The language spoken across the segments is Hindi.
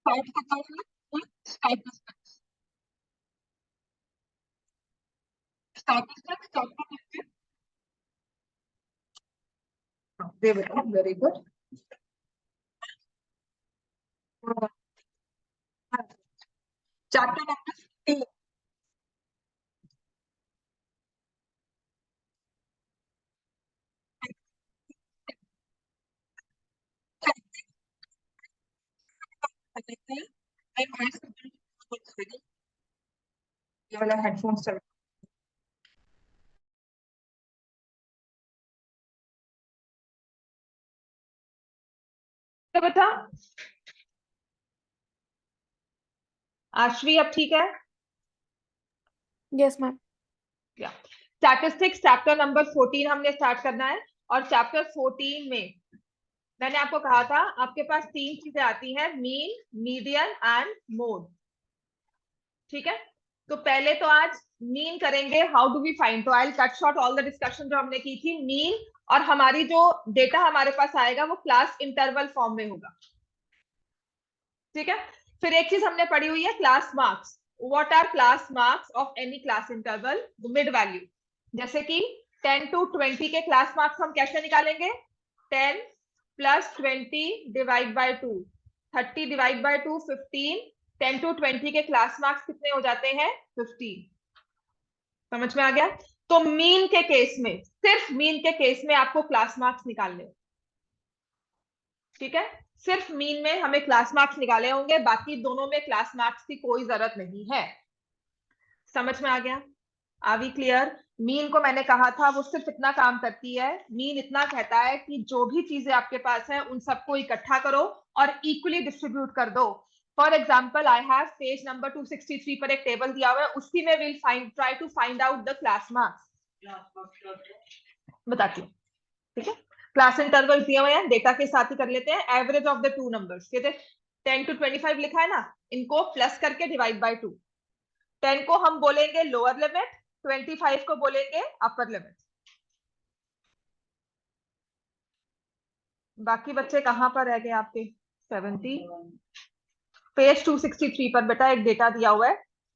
स्टार्ट करता हूँ। Start start start very good. Chapter number 3। ये वाला हेडफोन्स चल। तो बता आश्वी, अब ठीक है? Yes ma'am. Statistics chapter number 14 हमने स्टार्ट करना है। और चैप्टर 14 में मैंने आपको कहा था आपके पास 3 चीजें आती हैं, मीन, मीडियन एंड मोड। ठीक है, तो पहले तो आज मीन करेंगे। How do we find? तो I cut short all the discussion जो हमने की थी। मीन और हमारी जो डेटा हमारे पास आएगा वो क्लास इंटरवल फॉर्म में होगा। ठीक है, फिर एक चीज हमने पढ़ी हुई है, class marks. What are class marks of any class interval? Mid value. जैसे कि 10 to 20 के क्लास मार्क्स हम कैसे निकालेंगे? 10 plus 20 divide by 2, 30 divide by 2 15। 10 to 20 के क्लास मार्क्स कितने हो जाते हैं? 15। समझ में आ गया? तो मीन के केस में, सिर्फ मीन के केस में आपको क्लास मार्क्स निकालने होंगे। ठीक है, सिर्फ मीन में हमें क्लास मार्क्स निकाले होंगे, बाकी दोनों में क्लास मार्क्स की कोई जरूरत नहीं है। समझ में आ गया? Are we clear? मीन को मैंने कहा था वो सिर्फ इतना काम करती है, मीन इतना कहता है कि जो भी चीजें आपके पास है उन सबको इकट्ठा करो और इक्वली डिस्ट्रीब्यूट कर दो। For example I have page number 263 पर एक टेबल दिया हुआ है, उसी में will find try to find out the class marks. बताती हूँ। ठीक है, क्लास इंटरवल दिए हुए हैं, डेटा के साथ ही कर लेते हैं। Average of the two numbers, 10 to 25 लिखा है ना, इनको प्लस करके डिवाइड बाय 2। 10 को हम बोलेंगे लोअर लिमिट, 25 को बोलेंगे अपर लिमिट। बाकी बच्चे कहां पर रह गए आपके? 70 पेज 263 पर बेटा एक डेटा दिया हुआ है,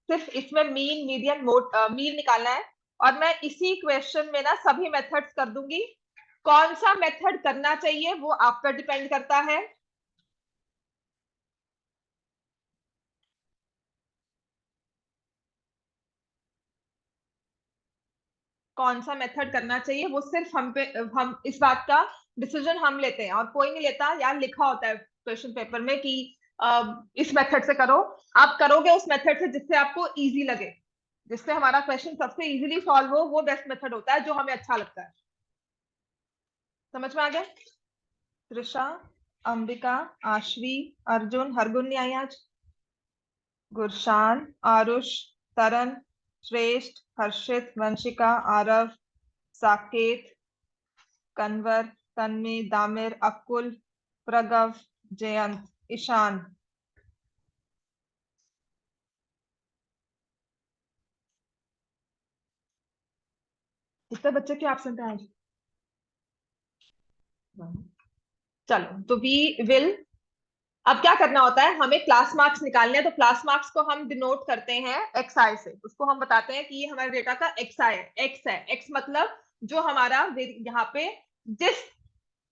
सिर्फ इसमें मीन, मीडियन, मोड, मीन निकालना है। और मैं इसी क्वेश्चन में ना सभी मेथड्स कर दूंगी। कौन सा मेथड करना चाहिए वो आप पर डिपेंड करता है। कौन सा मेथड करना चाहिए वो सिर्फ हम पे, हम इस बात का डिसीजन हम लेते हैं और कोई नहीं लेता। यार लिखा होता है क्वेश्चन पेपर में कि इस मेथड से करो। आप करोगे उस मेथड से जिससे आपको इजी लगे, जिससे हमारा क्वेश्चन सबसे इजीली सॉल्व हो, वो बेस्ट मेथड होता है जो हमें अच्छा लगता है। समझ में आ गया? त्रिशा, अंबिका, आश्वी, अर्जुन, हरगुन नहीं आई आज, गुरशान, आरुष, तरन, श्रेष्ठ, हर्षित, वंशिका, आरव, साकेत, कन्वर, तन्वी, दामिर, अकुल, प्रगव, जयंत, ईशान। कितने बच्चे के एब्सेंट हैं आज? चलो, तो वी विल, अब क्या करना होता है, हमें क्लास मार्क्स निकालने हैं। तो क्लास मार्क्स को हम डिनोट करते हैं एक्स आई से। उसको हम बताते हैं कि ये हमारे डेटा का एक्स आई है। एक्स है, एक्स मतलब जो हमारा यहाँ पे जिस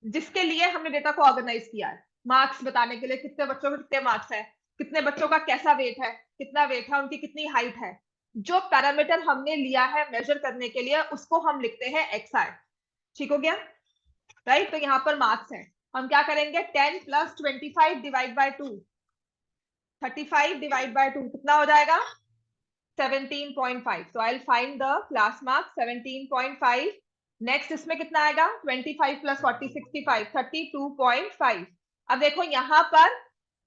जिसके लिए हमने डेटा को ऑर्गेनाइज किया है, मार्क्स बताने के लिए कितने बच्चों के कितने मार्क्स है, कितने बच्चों का कैसा वेट है, कितना वेट है, उनकी कितनी हाइट है, जो पैरामीटर हमने लिया है मेजर करने के लिए उसको हम लिखते हैं एक्स आई। ठीक हो गया? राइट, तो यहाँ पर मार्क्स है। हम क्या करेंगे, 10 plus 25 divide by 2, 35 divide by 2 कितना हो जाएगा? 17.5। so I'll find the class mark 17.5। Next इसमें कितना आएगा? 25 प्लस 40 65, 32.5। अब देखो यहाँ पर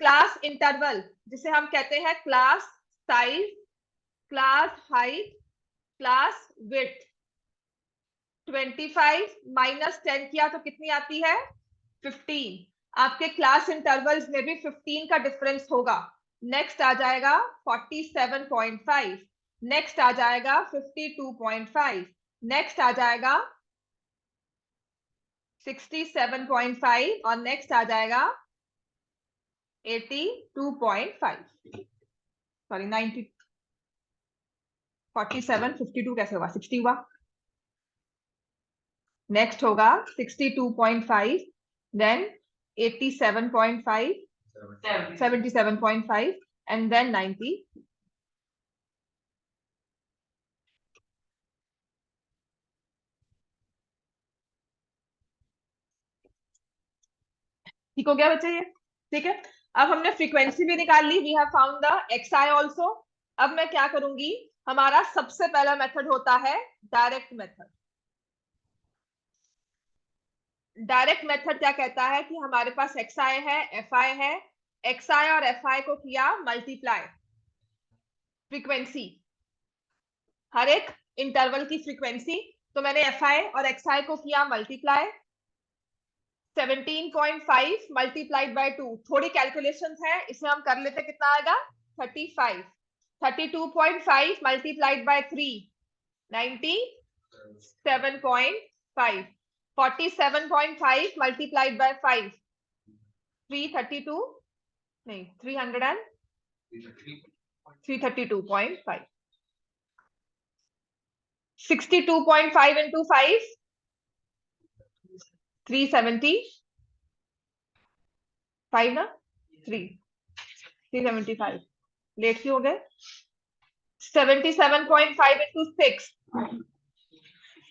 क्लास इंटरवल जिसे हम कहते हैं class size, class height, class width, 25 minus 10 किया तो कितनी आती है? 15। आपके क्लास इंटरवल्स में भी 15 का डिफरेंस होगा। नेक्स्ट आ जाएगा 47.5, नेक्स्ट आ जाएगा 52.5, नेक्स्ट आ जाएगा 67.5 और नेक्स्ट आ जाएगा 82.5 सॉरी 90 47 52 कैसे हुआ 60 हुआ नेक्स्ट होगा 62.5 देन 87.5 77.5 and then 90 ठीक हो गया बच्चे ये ठीक है अब हमने फ्रीक्वेंसी भी निकाल ली we have found the x i also अब मैं क्या करूंगी हमारा सबसे पहला मेथड होता है डायरेक्ट मेथड डायरेक्ट मेथड क्या कहता है कि हमारे पास एक्सआई है एफआई है एक्सआई और एफआई को किया मल्टीप्लाई फ्रीक्वेंसी हर एक इंटरवल की फ्रीक्वेंसी तो मैंने एफआई और एक्सआई को किया मल्टीप्लाई 17.5 मल्टीप्लाइड बाय 2 थोड़ी कैलकुलेशंस है इसमें हम कर लेते कितना आएगा 35 32.5 मल्टीप्लाइड बाय 3 97.5 47.5 मल्टीप्लाइड बाय 5 332 नहीं 332.5 62.5 into 5 375 ना 375 लेट क्यों हो गए 77.5 into 6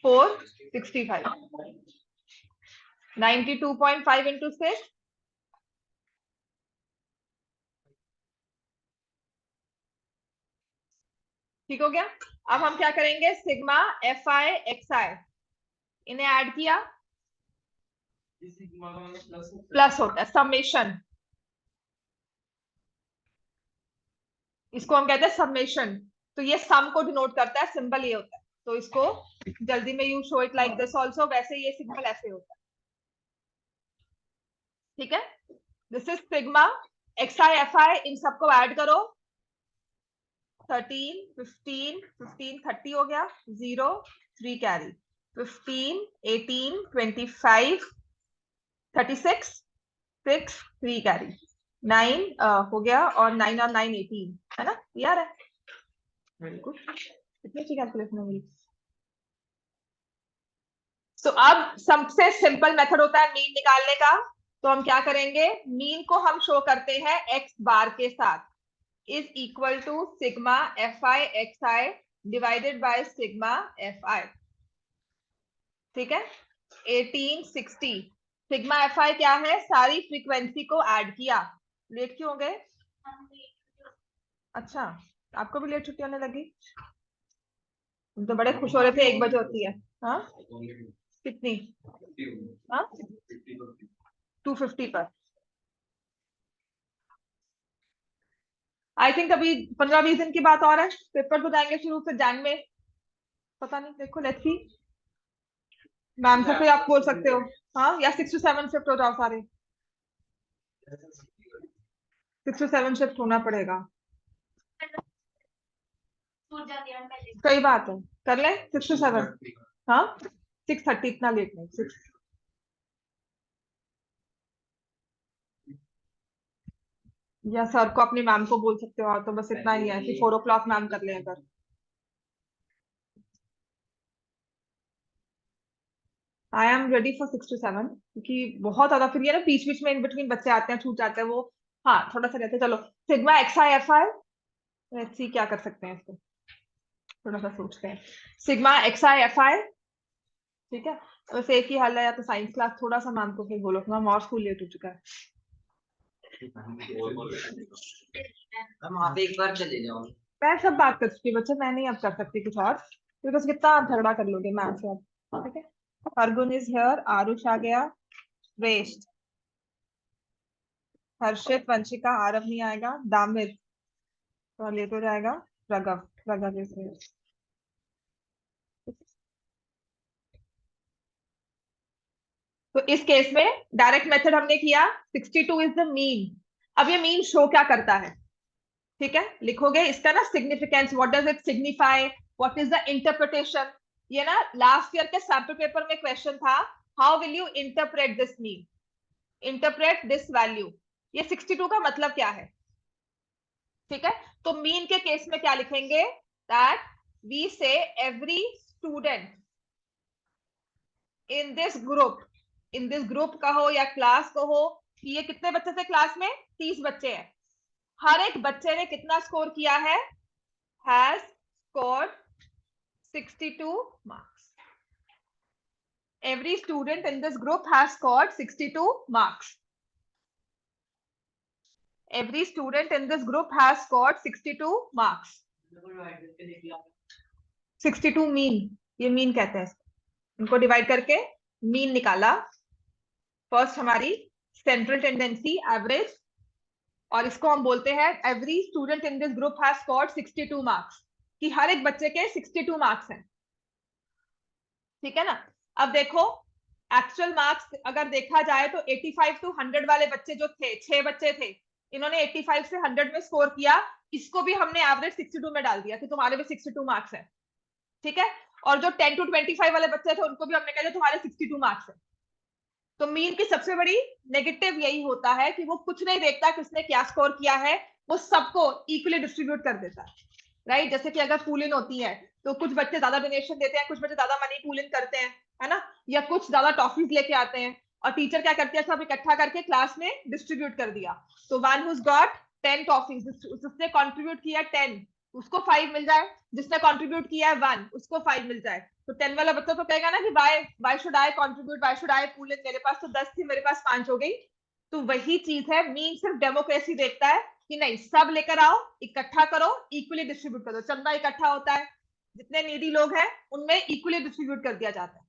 465 92.5 into 6 ठीक हो गया अब हम क्या करेंगे सिग्मा एफ आई एक्स आई इन्हें ऐड किया प्लस होता है समेशन इसको हम कहते हैं समेशन तो ये सम को डिनोट करता है सिंबल ये होता है तो इसको जल्दी में you show it like this also वैसे ये सिंबल ऐसे होता है ठीक है this is sigma x i f i इन सबको ऐड करो 13 15 15 30 हो गया 0 3 कैरी 15 18 25 36 6 3 कैरी 9 हो गया और 9 और 9 18 है ना यार है वेरी गुड कितनी अच्छी कैलकुलेशन है मेरी तो अब सबसे सिंपल मेथड होता है मीन निकालने का तो हम क्या करेंगे मीन को हम शो करते हैं एक्स बार के साथ is equal to sigma fi xi divided by sigma fi ठीक है 1860 सिग्मा fi क्या है सारी फ्रीक्वेंसी को ऐड किया लेट क्यों हो गए अच्छा आपको भी लेट छुट्टी होने लगी तो बड़े खुश हो रहे थे 1 बजे होती है हाँ कितनी हाँ 250 पर आई थिंक अभी 15-20 दिन की बात और है पेपर तो जाएंगे शुरू से जैन में पता नहीं देखो लेट्स सी मैम से फिर आप बोल सकते हो हाँ या 6 to 7 शिफ्ट हो जाओ सारे 6 to 7 शिफ्ट होना पड़ेगा सही बात है कर ले 6 to 7 हाँ 6:30 इतना लेट नहीं 6 या सर को अपनी मैम को बोल सकते हो तो बस इतना ही है कि 4 o'clock मैम कर ले अगर I am ready for 6 to 7 क्योंकि बहुत ज्यादा फिर ये ना बीच बीच में इन बिटवीन बच्चे आते हैं छूट जाते हैं वो हाँ थोड़ा सा रहता है चलो sigma x i f I let's see क्या कर सकते हैं इसको थोड़ा सा सोचते हैं सिग्मा एक्स आई एफ आई ठीक है वैसे एक ही हाल है या तो साइंस क्लास थोड़ा सा मैम को फिर बोलो मैम और स्कूल लेट हो चुका है आप एक बार चले जाओ मैं सब बात कर चुकी बच्चे मैं नहीं अब कर सकती कुछ और बिकॉज कितना आप झगड़ा कर लोगे मैम से अब ठीक है अर्गुन इज हियर आरुष आ गया वेस्ट हर्षित वंशिका आरव नहीं आएगा दामिर तो लेट हो जाएगा रगव रगव इज हियर तो इस केस में डायरेक्ट मेथड हमने किया 62 इज द मीन अब ये मीन शो क्या करता है ठीक है लिखोगे इसका ना significance what does it signify what is the interpretation ये ना लास्ट ईयर के सैंपल पेपर में क्वेश्चन था how will you interpret this mean interpret this value ये 62 का मतलब क्या है, ठीक है। तो मीन के केस में क्या लिखेंगे, दैट वी से every student in this group का हो या क्लास को हो, कि ये कितने बच्चे थे क्लास में, 30 बच्चे हैं, हर एक बच्चे ने कितना स्कोर किया है, has scored 62 marks. Every student in this group has scored 62 marks. Every student in this group has scored 62 marks. 62 mean, ये मीन कहते हैं, इनको डिवाइड करके मीन निकाला। फर्स्ट हमारी सेंट्रल टेंडेंसी एवरेज, और इसको हम बोलते हैं every student in this group has scored 62 marks, कि हर एक बच्चे के 62 मार्क्स हैं, ठीक है ना। अब देखो एक्चुअल मार्क्स अगर देखा जाए तो 85 टू 100 वाले बच्चे जो थे, 6 बच्चे थे, इन्होंने 85 से 100 में स्कोर किया, इसको भी हमने एवरेज 62 में डाल दिया कि तुम्हारे भी 62 मार्क्स है, ठीक है। और जो 10 टू 25 वाले बच्चे थे उनको भी हमने कहा तुम्हारे 62 मार्क्स है। तो मीन की सबसे बड़ी नेगेटिव यही होता है कि वो कुछ नहीं देखता किसने क्या स्कोर किया है, वो सबको इक्वली डिस्ट्रीब्यूट कर देता है, राइट। जैसे कि अगर पूल इन होती है तो कुछ बच्चे ज्यादा डोनेशन देते हैं, कुछ बच्चे ज्यादा मनी पूल इन करते हैं, है ना, या कुछ ज्यादा टॉफीज लेके आते हैं, और टीचर क्या करती है, सब इकट्ठा करके क्लास में डिस्ट्रीब्यूट कर दिया। तो वन हुज गॉट 10 टॉफीज, जिसने कॉन्ट्रीब्यूट किया 10 उसको 5 मिल जाए, जिसने कॉन्ट्रीब्यूट किया है 1 उसको 5 मिल जाए। तो 10 वाला बच्चा तो कहेगा ना कि why should I contribute, why should I pool इन, मेरे पास तो 10 थी, मेरे पास 5 हो गई। तो वही चीज है, मीन सिर्फ डेमोक्रेसी देखता है कि नहीं, सब लेकर आओ, इकट्ठा करो, इक्वली डिस्ट्रीब्यूट करो। चंदा इकट्ठा होता है, जितने नीडी लोग हैं उनमें इक्वली डिस्ट्रीब्यूट कर दिया जाता है।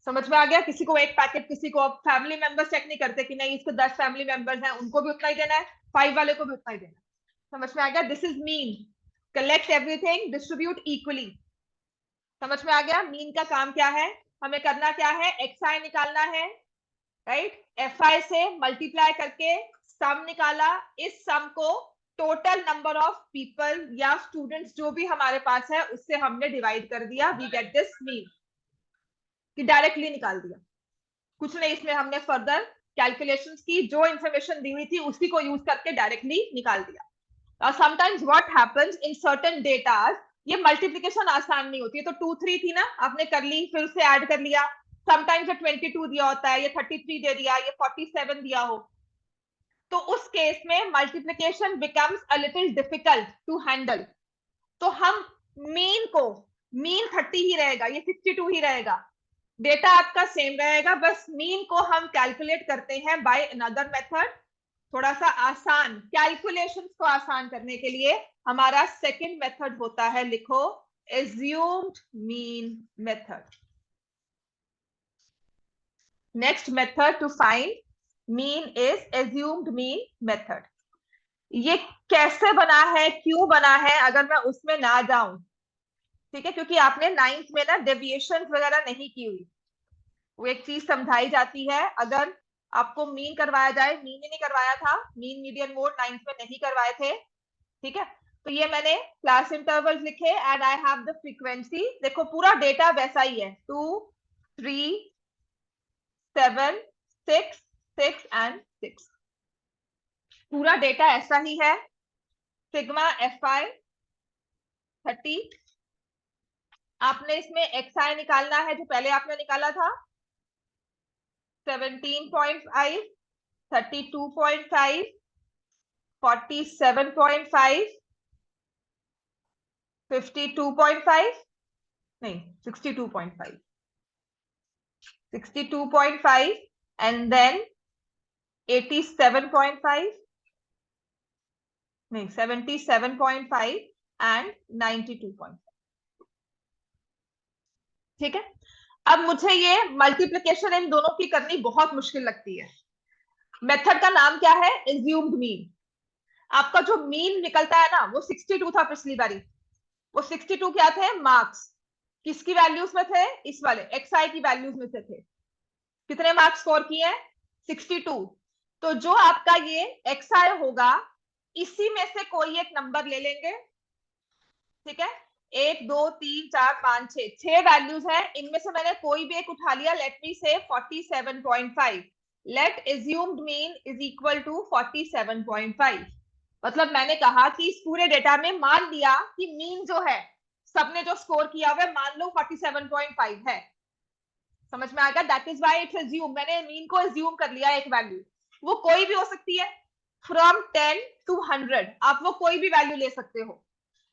समझ में आ गया, किसी को एक पैकेट, किसी को, फैमिली मेंबर्स चेक नहीं करते कि नहीं इसको 10 फैमिली मेंबर्स हैं उनको भी उतना ही देना है, 5 वाले को भी उतना ही देना है। समझ में आ गया, this is mean, collect everything, distribute equally. समझ में आ गया, मीन का काम क्या है, हमें करना क्या है, एक्सआई निकालना है, राइट। एफआई से मल्टीप्लाई करके सम निकाला, इस सम को टोटल नंबर ऑफ पीपल या स्टूडेंट्स जो भी हमारे पास है उससे हमने डिवाइड कर दिया, वी गेट दिस मीन, कि डायरेक्टली निकाल दिया, कुछ नहीं इसमें हमने फर्दर कैलकुलेशंस की, जो इंफॉर्मेशन दी हुई थी उसी को यूज करके डायरेक्टली निकाल दिया। Sometimes what happens in certain datas, ये मल्टीप्लिकेशन आसान नहीं होती है, तो 2 3 थी ना, आपने कर ली, फिर से ऐड कर लिया। समटाइम्स ये 22 दिया होता है, ये 33 दे दिया, ये 47 दिया हो, तो उस केस में multiplication becomes a little difficult to handle. तो हम मीन को, मीन 30 ही रहेगा, ये 62 ही रहेगा, डेटा आपका सेम रहेगा, बस मीन को हम कैलकुलेट करते हैं बाय अनदर मेथड, थोड़ा सा आसान, कैलकुलेशंस को आसान करने के लिए हमारा सेकंड मेथड होता है, लिखो assumed mean method. Next method to find mean is assumed mean method. ये कैसे बना है, क्यों बना है, अगर मैं उसमें ना जाऊं, ठीक है, क्योंकि आपने 9th में ना डेविएशन वगैरह नहीं की हुई, वो एक चीज समझाई जाती है, अगर आपको मीन करवाया जाए, मीन ही नहीं करवाया था, मीन मीडियन मोड 9th में नहीं करवाए थे, ठीक है। तो ये मैंने क्लास इंटरवल्स लिखे and I have the frequency, देखो पूरा डेटा वैसा ही है, 2 3 7 6 6 एंड 6, पूरा डेटा ऐसा ही है। सिग्मा एफ आई 30, आपने इसमें एक्स आई निकालना है जो पहले आपने निकाला था, 17.5 32.5 47.5 52.5 नहीं 62.5 62.5 and then 87.5 नहीं 77.5 and 92.5, ठीक है। अब मुझे ये मल्टीप्लिकेशन इन दोनों की करनी बहुत मुश्किल लगती है। मेथड का नाम क्या है, एज्यूम्ड मीन। आपका जो मीन निकलता है ना वो 62 था पिछली बारी, वो 62 क्या थे, मार्क्स, किसकी वैल्यूज में थे, इस वाले एक्स आई की वैल्यूज में से थे। कितने मार्क्स स्कोर किए हैं, 62। तो जो आपका ये एक्स आई होगा, इसी में से कोई एक नंबर ले लेंगे, ठीक है, 1 2 3 4 5 6 वैल्यूज है, इनमें से मैंने कोई भी एक उठा लिया, late me say 47.5, let assumed mean is equal to 47.5। मतलब मैंने कहा कि इस पूरे डेटा में मान लिया कि मीन जो है, सबने जो स्कोर किया हुआ है, मान लो 47.5 है। समझ में आएगा? That is why it's assume, मैंने मीन को एज्यूम कर लिया एक वैल्यू। वो कोई भी हो सकती है, फ्रॉम 10 to 100 आप वो कोई भी वैल्यू ले सकते हो,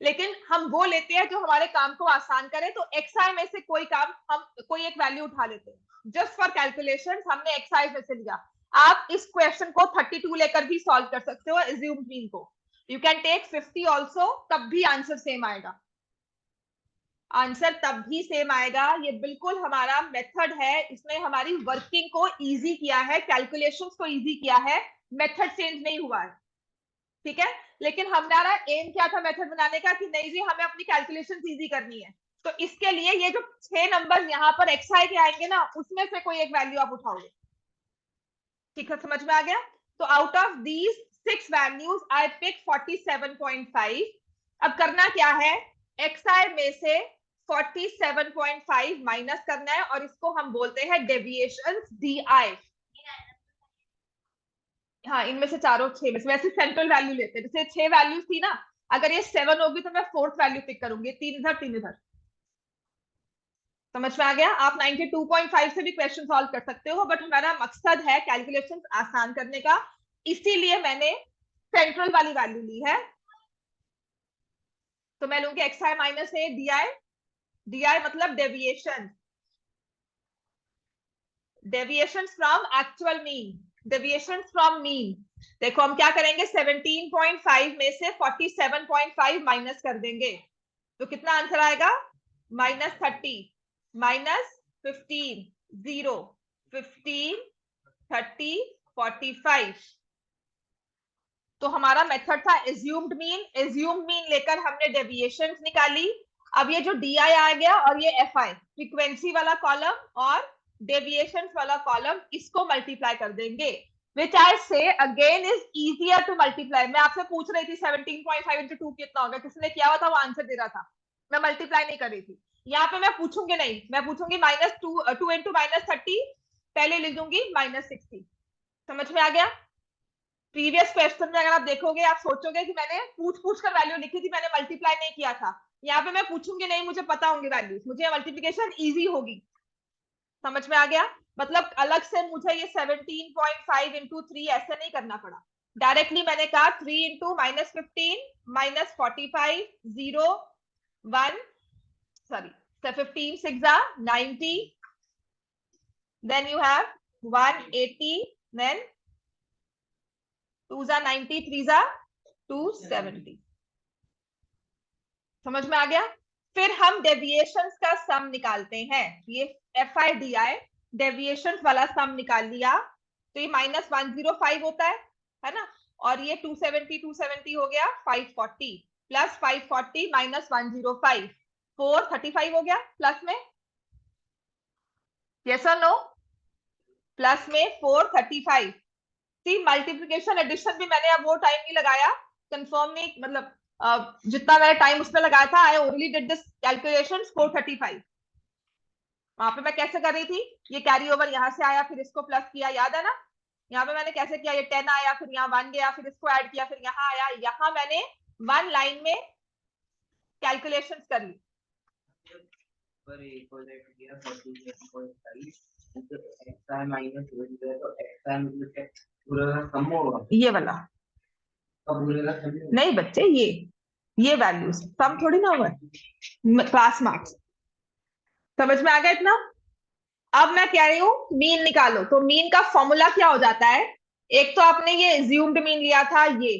लेकिन हम वो लेते हैं जो हमारे काम को आसान करे। तो xi में से कोई काम, हम कोई एक वैल्यू उठा लेते हैं जस्ट फॉर कैलकुलेशन, हमने xi में से लिया। आप इस क्वेश्चन को 32 लेकर भी सॉल्व कर सकते हो एज्यूम्ड मीन को। यू कैन टेक 50 ऑल्सो, तब भी आंसर सेम आएगा। आंसर तब भी सेम आएगा। ये बिल्कुल हमारा मेथड है, इसने हमारी वर्किंग को इजी किया है, कैलकुलेशंस को इजी किया है, मेथड चेंज नहीं हुआ है। ठीक है, लेकिन हमारा एम क्या था मेथड बनाने का, कि नहीं जी हमें अपनी कैलकुलेशंस इजी करनी है। तो इसके लिए ये जो 6 नंबर यहाँ पर xi के आएंगे ना, उसमें से कोई एक वैल्यू आप उठाओगे। ठीक है, समझ में आ गया? तो out of these 6 values I pick 47.5। अब करना क्या है, xi में से 47.5 माइनस करना है, और इसको हम बोलते हैं डेविएशन di। हाँ, इनमें से चारों 6 में से वैसे सेंट्रल वैल्यू लेते हैं। जैसे 6 वैल्यूज थी ना, अगर ये 7 होगी तो मैं 4th वैल्यू पिक करूंगी, 3 इधर 3 इधर। समझ में आ गया? आप 92.5 से भी क्वेश्चन सॉल्व कर सकते हो, बट हमारा मकसद है कैलकुलेशंस आसान करने का, इसीलिए मैंने सेंट्रल वाली वैल्यू ली है। तो मैं लूंगी xi माइनस ए di मतलब deviation, deviation from actual mean, deviation from mean. देखो हम क्या करेंगे, 17.5 में से 47.5 माइनस कर देंगे, तो कितना आंसर आएगा, -30 -15 0 15 30 45। तो हमारा मेथड था एज्यूम्ड मीन, एज्यूम्ड मीन लेकर हमने डेविएशन निकाली। अब ये जो डी आई आ गया और ये एफ आई, फ्रीक्वेंसी वाला कॉलम और डेविएशन वाला कॉलम, इसको मल्टीप्लाई कर देंगे, विच आई से again is easier to multiply. मैं आपसे पूछ रही थी 17.5 into 2 कितना होगा, किसने किया हुआ था वो आंसर दे रहा था, मैं मल्टीप्लाई नहीं कर रही थी। यहाँ पे मैं पूछूंगी नहीं, मैं पूछूंगी -2 into -30, पहले लिख दूंगी -60। समझ में आ गया? प्रीवियस क्वेश्चन में अगर आप देखोगे, आप सोचोगे कि मैंने पूछ पूछ कर वैल्यू लिखी थी, मैंने मल्टीप्लाई नहीं किया था। यहाँ पे मैं पूछूंगी नहीं, मुझे पता होंगे वैल्यूज, मुझे मल्टीप्लिकेशन इजी होगी। समझ में आ गया? मतलब अलग से मुझे ये 17.5 into 3 ऐसे नहीं करना पड़ा, डायरेक्टली मैंने कहा 3 into -15 -45 0 1, sorry, so 15 6 are 90, then you have 180, then 2 are 90, 3 are 270। समझ में आ गया? फिर हम डेविएशंस का सम निकालते हैं। ये F I D I deviations वाला सम निकाल लिया, तो ये -105 होता है ना, और ये 270 हो गया 540, प्लस 540 -105 435 हो गया, प्लस में यस और नो, प्लस में 435। सी मल्टीप्लिकेशन एडिशन भी मैंने अब वो टाइम नहीं लगाया, कंफर्म नहीं, मतलब जितना मैंने टाइम उसमें लगाया था, I only did this calculation 435। वहां पे मैं कैसे कर रही थी, ये कैरी ओवर यहाँ से आया, फिर इसको प्लस किया, याद है ना? यहाँ पे मैंने कैसे किया, ये 10 आया, फिर यहाँ 1 गया, फिर इसको ऐड किया, फिर यहाँ आया, यहाँ मैंने 1 लाइन में कैलकुलेशंस कर ली। ये वाला नहीं बच्चे, ये वैल्यूज सम थोड़ी ना हुआ, क्लास मार्क्स। समझ में आ गया इतना? अब मैं कह रही हूँ मीन निकालो, तो मीन का फॉर्मूला क्या हो जाता है, एक तो आपने ये एज्यूम्ड मीन लिया था ये,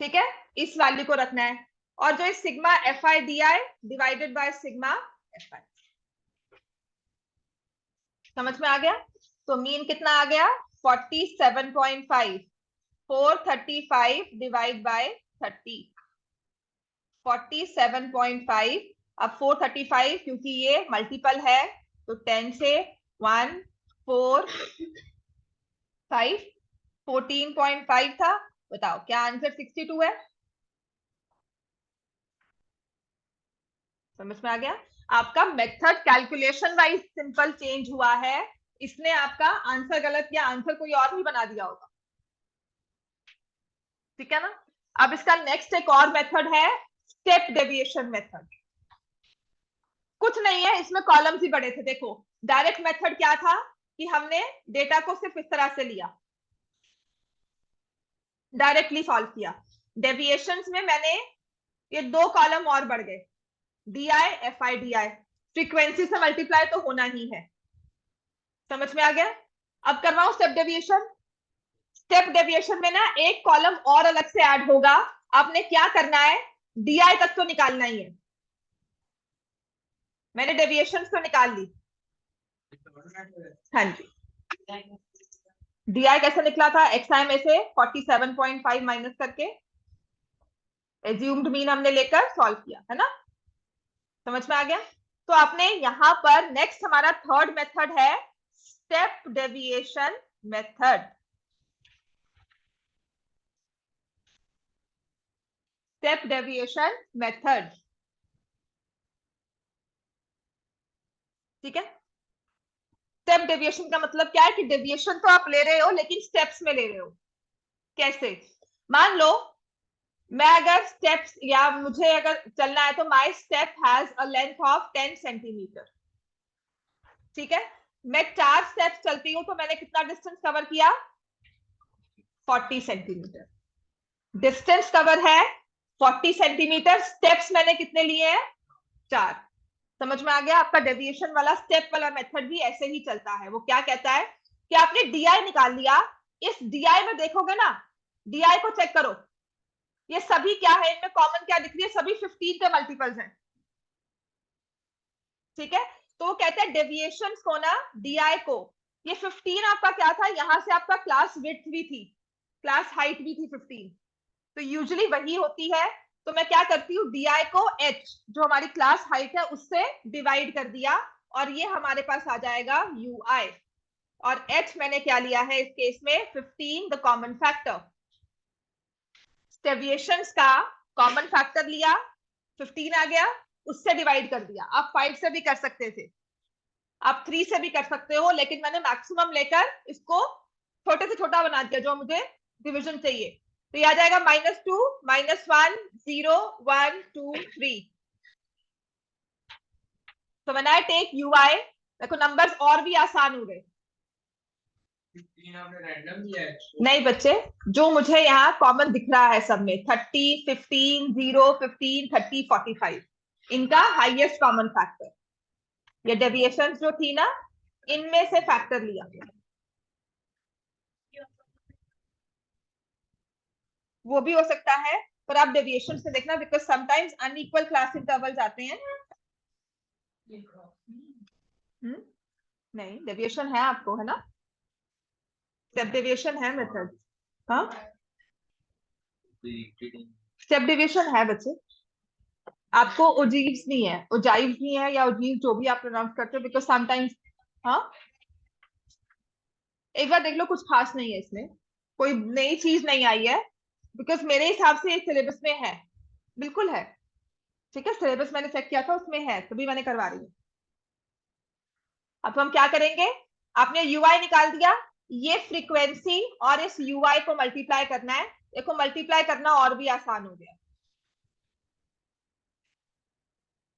ठीक है, इस वैल्यू को रखना है, और जो sigma F I D I divided by sigma F I. समझ में आ गया? तो मीन कितना आ गया, 47.5, 435 डिवाइड बाय 30, 47.5। अब 435 क्योंकि ये मल्टीपल है, तो 10 से 1 4 5 14.5 था। बताओ क्या आंसर 62 है? समझ में आ गया? आपका method calculation wise simple change हुआ है, इसने आपका आंसर गलत किया, आंसर कोई और ही बना दिया होगा। ठीक है ना। अब इसका नेक्स्ट एक और मेथड है स्टेप डेविएशन मेथड। कुछ नहीं है, इसमें कॉलम्स ही बड़े थे। देखो डायरेक्ट मेथड क्या था कि हमने डेटा को सिर्फ इस तरह से लिया, डायरेक्टली सॉल्व किया। डेविएशंस में मैंने ये 2 कॉलम और बढ़ गए, DI FI DI, फ्रीक्वेंसी से मल्टीप्लाई तो होना ही है। समझ में आ गया। अब करवाऊं स्टेप डेविएशन। स्टेप डेविएशन में ना एक कॉलम और अलग से ऐड होगा। आपने क्या करना है, DI तक तो निकालना ही है। मैंने डेविएशन तो निकाल ली। हाँ जी, DI कैसे निकला था, XI में से 47.5 माइनस करके एज्यूम्ड मीन हमने लेकर सॉल्व किया है ना। समझ में आ गया। तो आपने यहां पर नेक्स्ट हमारा थर्ड मेथड है step deviation method. Step deviation method, ठीक है। स्टेप डेविएशन का मतलब क्या है कि डेविएशन तो आप ले रहे हो लेकिन स्टेप्स में ले रहे हो। कैसे, मान लो मैं अगर स्टेप्स या मुझे अगर चलना है तो माई step has a length of 10 centimetre. ठीक है, मैं 4 स्टेप्स चलती हूं तो मैंने कितना डिस्टेंस कवर किया, 40 सेंटीमीटर। डिस्टेंस कवर है 40 सेंटीमीटर, स्टेप्स मैंने कितने लिए हैं, 4। समझ में आ गया। आपका डेविएशन वाला स्टेप वाला मेथड भी ऐसे ही चलता है। वो क्या कहता है कि आपने DI निकाल लिया, इस DI में देखोगे ना, DI को चेक करो, ये सभी क्या है, इनमें कॉमन क्या दिख रही है, सभी 15 के मल्टीपल्स हैं। ठीक है, तो वो कहते हैं डेविएशन को ना, DI को, ये 15 आपका क्या था, यहां से आपका क्लास विड्थ भी थी, क्लास हाइट भी थी 15, तो यूजुअली वही होती है। तो मैं क्या करती हूँ, DI को H जो हमारी क्लास हाइट है उससे डिवाइड कर दिया और ये हमारे पास आ जाएगा UI। और H मैंने क्या लिया है इस केस में, 15 द कॉमन फैक्टर। डेविएशंस का कॉमन फैक्टर लिया, 15 आ गया, उससे डिवाइड कर दिया। आप 5 से भी कर सकते थे, आप 3 से भी कर सकते हो, लेकिन मैंने मैक्सिमम लेकर इसको छोटे से छोटा बना दिया जो मुझे डिवीजन चाहिए। तो ये आ जाएगा -2 -1 0 1 2 3। तो व्हेन आई टेक UI, देखो नंबर्स और भी आसान हो गए। नहीं बच्चे, जो मुझे यहाँ कॉमन दिख रहा है सब में 30 15 0 15 30 45, इनका हाईएस्ट कॉमन फैक्टर, ये डेविएशन जो थी ना, इनमें से फैक्टर लिया गया। वो भी हो सकता है, पर आप डेविएशन से देखना, because sometimes unequal class intervals आते हैं। नहीं, डेविएशन है आपको, है ना, स्टेप डेविएशन है मेथड। हाँ, स्टेप डेविएशन है बच्चे, आपको ओजीव्स नहीं है, ओजाइव्स नहीं है, या ओजीव जो भी आप प्रोनाउंस करते हो, बिकॉज समटाइम्स। हाँ, एक बार देख लो, कुछ खास नहीं है इसमें, कोई नई चीज नहीं आई है, बिकॉज मेरे हिसाब से ये सिलेबस में है, बिल्कुल है। ठीक है, सिलेबस मैंने चेक किया था उसमें है, तभी मैंने करवा रही हूँ। अब हम क्या करेंगे, आपने UI निकाल दिया, ये फ्रीक्वेंसी और इस UI को मल्टीप्लाई करना है। देखो मल्टीप्लाई करना और भी आसान हो गया,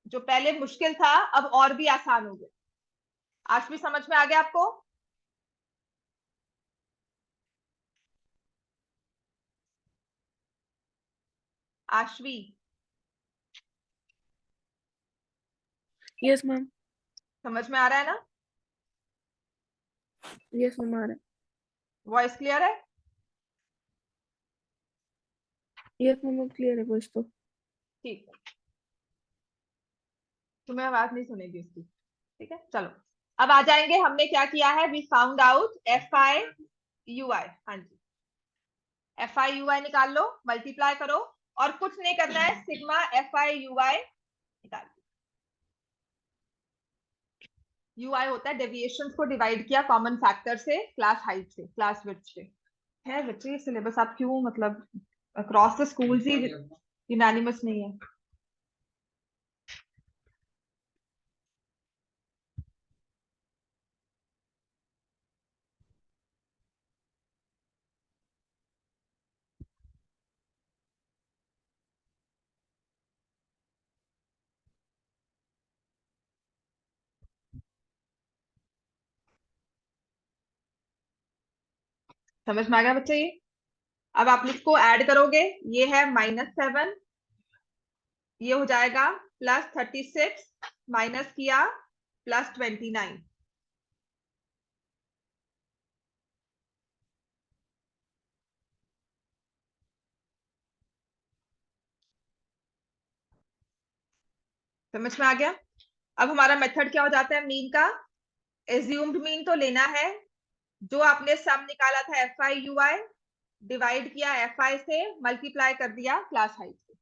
जो पहले मुश्किल था अब और भी आसान हो गया। आज भी समझ में आ गया आपको। Aashvi, yes ma'am. समझ में आ रहा है ना, यस मैम आ रहा है। वॉइस क्लियर है। यस मैम क्लियर है वॉइस तो। ठीक है, तुम्हें आवाज नहीं सुनेगी उसकी। ठीक है, चलो अब आ जाएंगे। हमने क्या किया है, we found out FI UI। हाँ जी, FI UI निकाल लो, मल्टीप्लाई करो, और कुछ नहीं करना है, सिग्मा FI UI निकाल। UI होता है डेविएशन को डिवाइड किया कॉमन फैक्टर से, क्लास हाइट से, क्लास विड्थ से। है बच्चे, सिलेबस आप क्यों मतलब across the schools he unanimous नहीं है। समझ में आ गया बच्चे? ये अब आप इसको ऐड करोगे, ये है -7, ये हो जाएगा +36, माइनस किया +29। समझ में आ गया? अब हमारा मेथड क्या हो जाता है मीन का? एज्यूम्ड मीन तो लेना है, जो आपने सम निकाला था FI/UI, डिवाइड किया FI से, मल्टीप्लाई कर दिया क्लास हाइट से।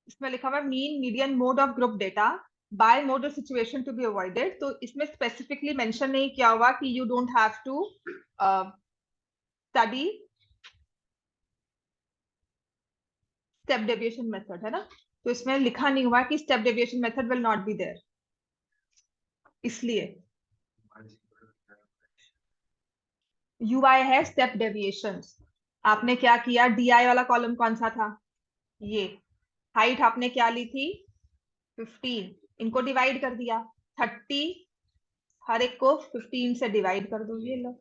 इसमें लिखा हुआ है mean median mode of group data by mode of situation to be avoided. तो इसमें स्पेसिफिकली मेंशन नहीं किया हुआ कि you don't have to study step deviation method, है ना? तो इसमें लिखा नहीं हुआ कि step deviation method will not be there, इसलिए UI है स्टेप डेविएशंस। आपने क्या किया, DI वाला कॉलम कौन सा था? ये हाइट आपने क्या ली थी? 15, इनको डिवाइड कर दिया 30, हर एक को 15 से डिवाइड कर दो, ये लो।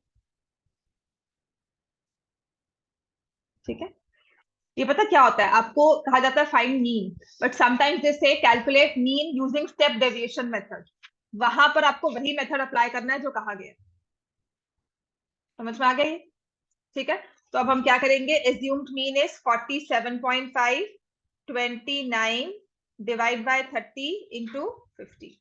ठीक है? ये पता क्या होता है, आपको कहा जाता है find mean, but sometimes they say calculate mean using step deviation method. वहां पर आपको वही मेथड अप्लाई करना है जो कहा गया। समझ में आ गई? ठीक है, तो अब हम क्या करेंगे, assumed mean is 47.5, 29 divide by 30 into 50।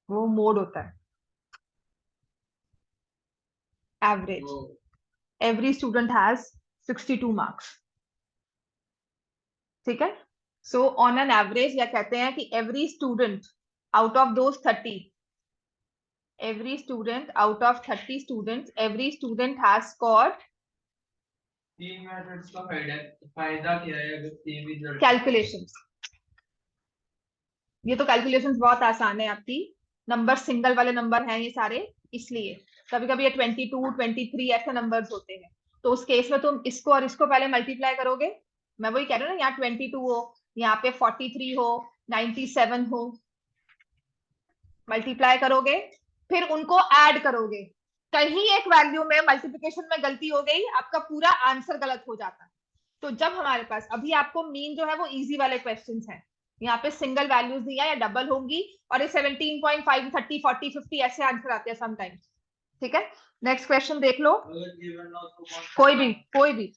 वो मोड होता है average. Every student has 62 marks. ठीक है, सो ऑन एन एवरेज, या कहते हैं कि every student out of those 30, every student out of 30 students, every student has scored। तीन मेथड्स का फायदा क्या है अगर तीन रिजल्ट? कैलकुलेशंस। ये तो कैलकुलेशंस बहुत आसान है आपकी, नंबर सिंगल वाले नंबर हैं ये सारे, इसलिए कभी कभी ये 22, 23 ऐसे नंबर्स होते हैं। तो उस केस में तुम इसको और इसको पहले मल्टीप्लाई करोगे। मैं वही कह रही हूँ ना, यहाँ 22 हो, यहाँ पे 43 हो, 97 हो, मल्टीप्लाई करोगे, फिर उनको ऐड करोगे। कहीं एक वैल्यू में मल्टीप्लिकेशन में गलती हो गई, आपका पूरा आंसर गलत हो जाता है। तो जब हमारे पास अभी आपको मीन जो है वो इजी वाले क्वेश्चंस हैं, यहाँ पे सिंगल वैल्यूज दिया या डबल होंगी, और ये 17.5, 30, 40, 50 ऐसे आंसर आते हैं समटाइम्स। ठीक है, नेक्स्ट क्वेश्चन देख लो। कोई भी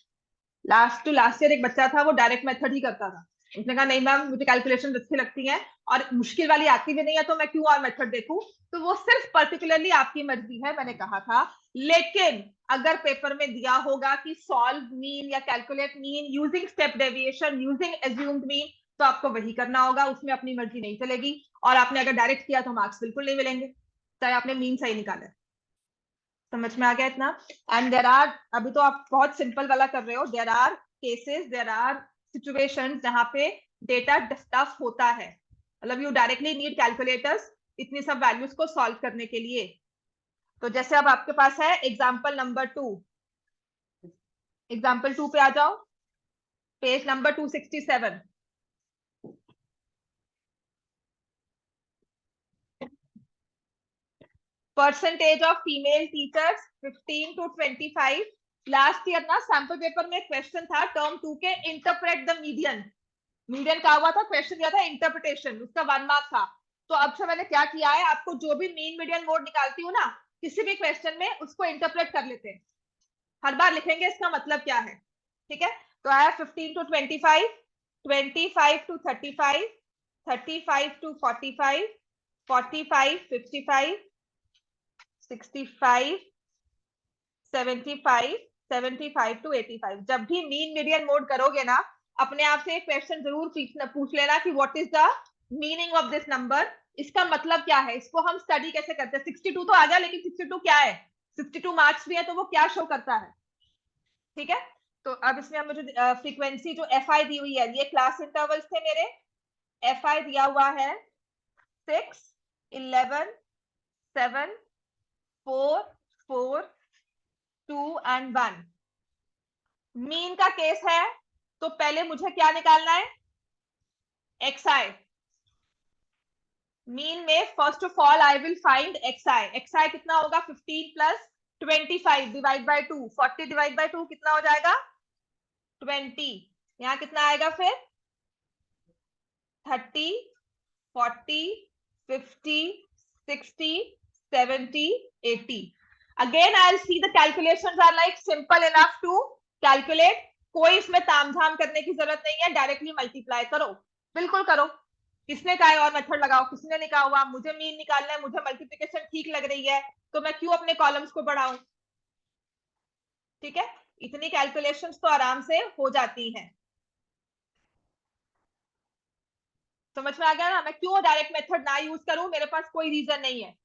लास्ट टू लास्ट ईयर एक बच्चा था, वो डायरेक्ट मेथड ही करता था। उसने कहा नहीं मैम, मुझे कैलकुलेशन अच्छी लगती है और मुश्किल वाली आती भी नहीं है, तो मैं क्यों और मेथड देखूं। तो वो सिर्फ पर्टिकुलरली आपकी मर्जी है, मैंने कहा था। लेकिन अगर पेपर में दिया होगा कि सॉल्व मीन या calculate mean using step deviation, using assumed mean, तो आपको वही करना होगा, उसमें अपनी मर्जी नहीं चलेगी। और आपने अगर डायरेक्ट किया तो मार्क्स बिल्कुल नहीं मिलेंगे, चाहे आपने मीन सही निकाला। समझ में आ गया इतना? एंड देयर आर, अभी तो आप बहुत सिंपल वाला कर रहे हो, there are cases, there are situations जहां पे डेटा टफ होता है, मतलब यू डायरेक्टली नीड कैलकुलेटर्स इतनी सब वैल्यूज को सॉल्व करने के लिए। तो जैसे अब आपके पास है एग्जाम्पल नंबर 2, एग्जाम्पल 2 पे आ जाओ, page number 267। Percentage of female teachers 15 to 25। Last year ना सैंपल पेपर में क्वेश्चन था टर्म 2 के, इंटरप्रेट द मीडियन। मीडियन का हुआ था, क्वेश्चन दिया था इंटरप्रिटेशन, उसका 1 मार्क था। तो अब से मैंने क्या किया है, आपको जो भी मीन मीडियन मोड निकालती हूँ ना किसी भी क्वेश्चन में, उसको इंटरप्रेट कर लेते हैं, हर बार लिखेंगे इसका मतलब क्या है। ठीक है, तो आया 15 to 25, 25 to 35, 35 to 45, 45, 55, 65, 75, 75 to 85। जब भी मीन मीडियन मोड करोगे ना, अपने आप से एक क्वेश्चन जरूर पूछ लेना कि what is the meaning of this number, इसका मतलब क्या है। इसको हम स्टडी कैसे करते हैं, 62 तो आ गया, लेकिन 62 क्या है, 62 मार्क्स भी है तो वो क्या शो करता है। ठीक है, तो अब इसमें मुझे फ्रीक्वेंसी जो FI दी हुई है, ये क्लास इंटरवल्स थे मेरे, FI दिया हुआ है 6, 11, 7, 4, 4, 2 एंड 1। मीन का केस है, तो पहले मुझे क्या निकालना है, XI। मीन में first of all I will find XI। XI कितना होगा, 15 plus 25 divide by 2, 40 divide by 2 कितना हो जाएगा, 20। यहाँ कितना आएगा फिर, 30, 40, 50, 60, 70, 80। Again, I'll see the calculations are like simple enough to calculate. कोई इसमें तामझाम करने की जरूरत नहीं है, डायरेक्टली मल्टीप्लाई करो, बिल्कुल करो। किसने कहा है और मेथड लगाओ, किसने नहीं कहा हुआ, मुझे मीन निकालना है, मुझे मल्टीप्लिकेशन ठीक लग रही है, तो मैं क्यों अपने कॉलम्स को बढ़ाऊं। ठीक है, इतनी कैलकुलेशंस तो आराम से हो जाती हैं। समझ में आ गया ना, मैं क्यों डायरेक्ट मेथड ना यूज करूं, मेरे पास कोई रीजन नहीं है।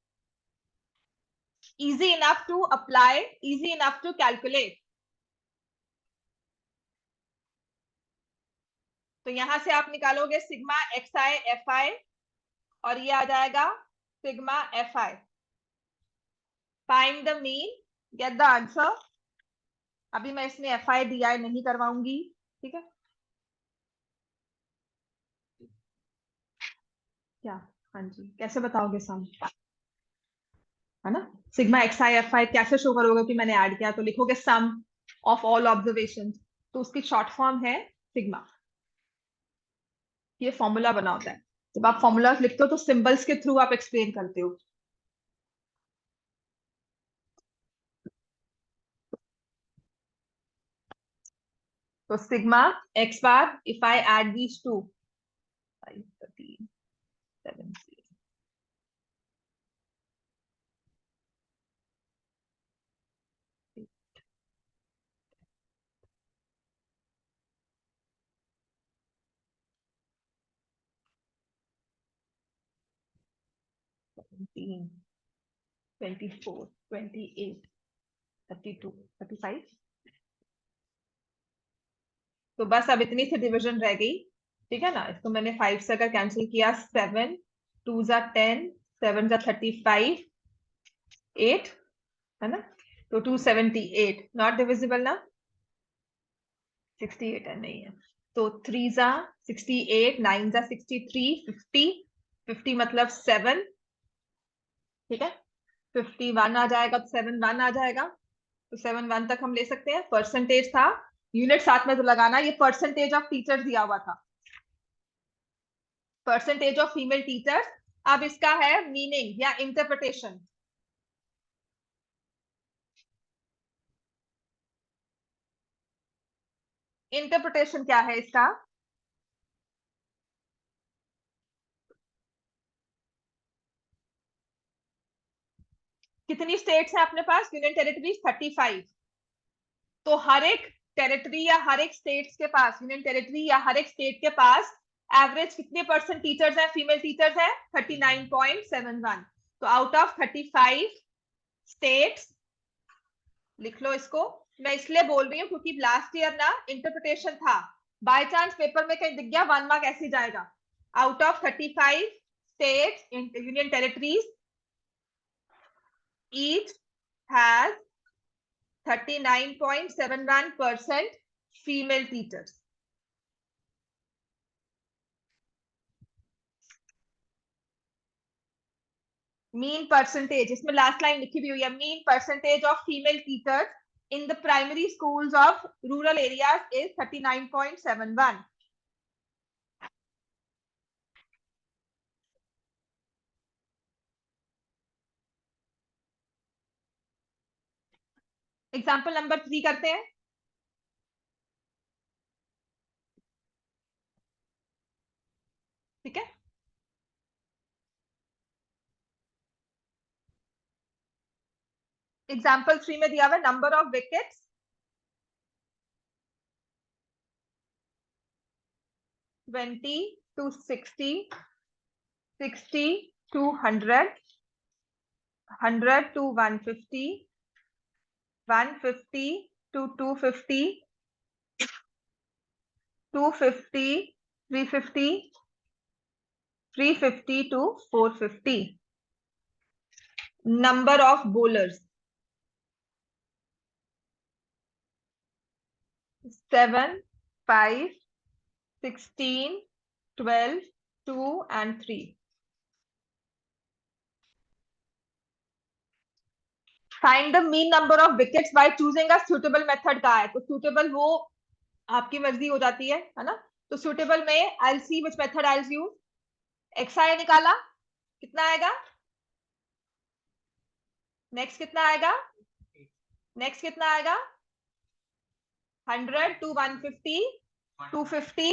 easy enough to apply, easy enough to calculate। तो यहां से आप निकालोगे सिग्मा XI FI, और ये आ जाएगा sigma FI। Find the mean, get the answer. अभी मैं इसमें FI DI नहीं करवाऊंगी, ठीक है। क्या, हाँ जी, कैसे बताओगे सम, है ना। सिग्मा XI FI कैसे शो करोगे कि मैंने ऐड किया, तो लिखोगे सम ऑफ ऑल ऑब्जर्वेशन, तो उसकी शॉर्ट फॉर्म है सिग्मा। ये फॉर्मूला बना होता है, जब आप फॉर्मूला लिखते हो तो सिंबल्स के थ्रू आप एक्सप्लेन करते हो। तो sigma x bar, if I add these two, 5, 13, 7, 17, 24, 28, 32, 35। तो बस अब इतनी सी डिवीजन रह गई, ठीक है ना। इसको मैंने 5 से अगर कैंसिल किया, 7 2 जा 10, 7 जा 35, 8, है ना। तो 278 नॉट डिविजिबल ना, 68 है, नहीं है। तो 3 जा 68, 9 जा 63, 50, 50 मतलब 7, ठीक है। 51 आ जाएगा, तो 7 1 आ जाएगा, तो 7 1 तक हम ले सकते हैं। परसेंटेज था, यूनिट साथ में तो लगाना, ये परसेंटेज ऑफ टीचर्स दिया हुआ था, परसेंटेज ऑफ फीमेल टीचर्स। अब इसका है मीनिंग या इंटरप्रिटेशन। इंटरप्रिटेशन क्या है इसका, कितनी स्टेट्स हैं अपने पास, यूनियन टेरिटरीज 35। तो हर एक टेरिटरी या हर एक स्टेट्स के पास, यूनियन टेरिटरी या हर एक स्टेट के पास एवरेज कितने परसेंट टीचर्स हैं, फीमेल टीचर्स हैं, 39.71। तो आउट ऑफ 35 स्टेट्स, लिख लो इसको। मैं इसलिए बोल रही हूँ क्योंकि लास्ट ईयर ना इंटरप्रिटेशन था, बाय चांस पेपर में कहीं दिख गया 1 मार्क ऐसे जाएगा। Out of 35 states union territories, each has 39.71% female teachers। Mean percentage, इसमें लास्ट लाइन लिखी भी हुई है, mean percentage of female teachers in the primary schools of rural areas is 39.71। Example number 3 करते हैं, ठीक है। एग्जाम्पल 3 में दिया हुआ number of wickets 20 to 60, 60 to 100, 100 to 150, 150 to 250, 250, 350, 350 to 450. Number of bowlers 7, 5, 16, 12, 2 and 3. Find the mean number of wickets by choosing a suitable method का है, तो suitable वो आपकी मर्जी हो जाती है ना। तो suitable में I'll see which method I'll use. XI निकाला, कितना आएगा? नेक्स्ट कितना आएगा? नेक्स्ट कितना आएगा? 100 to 150, 250.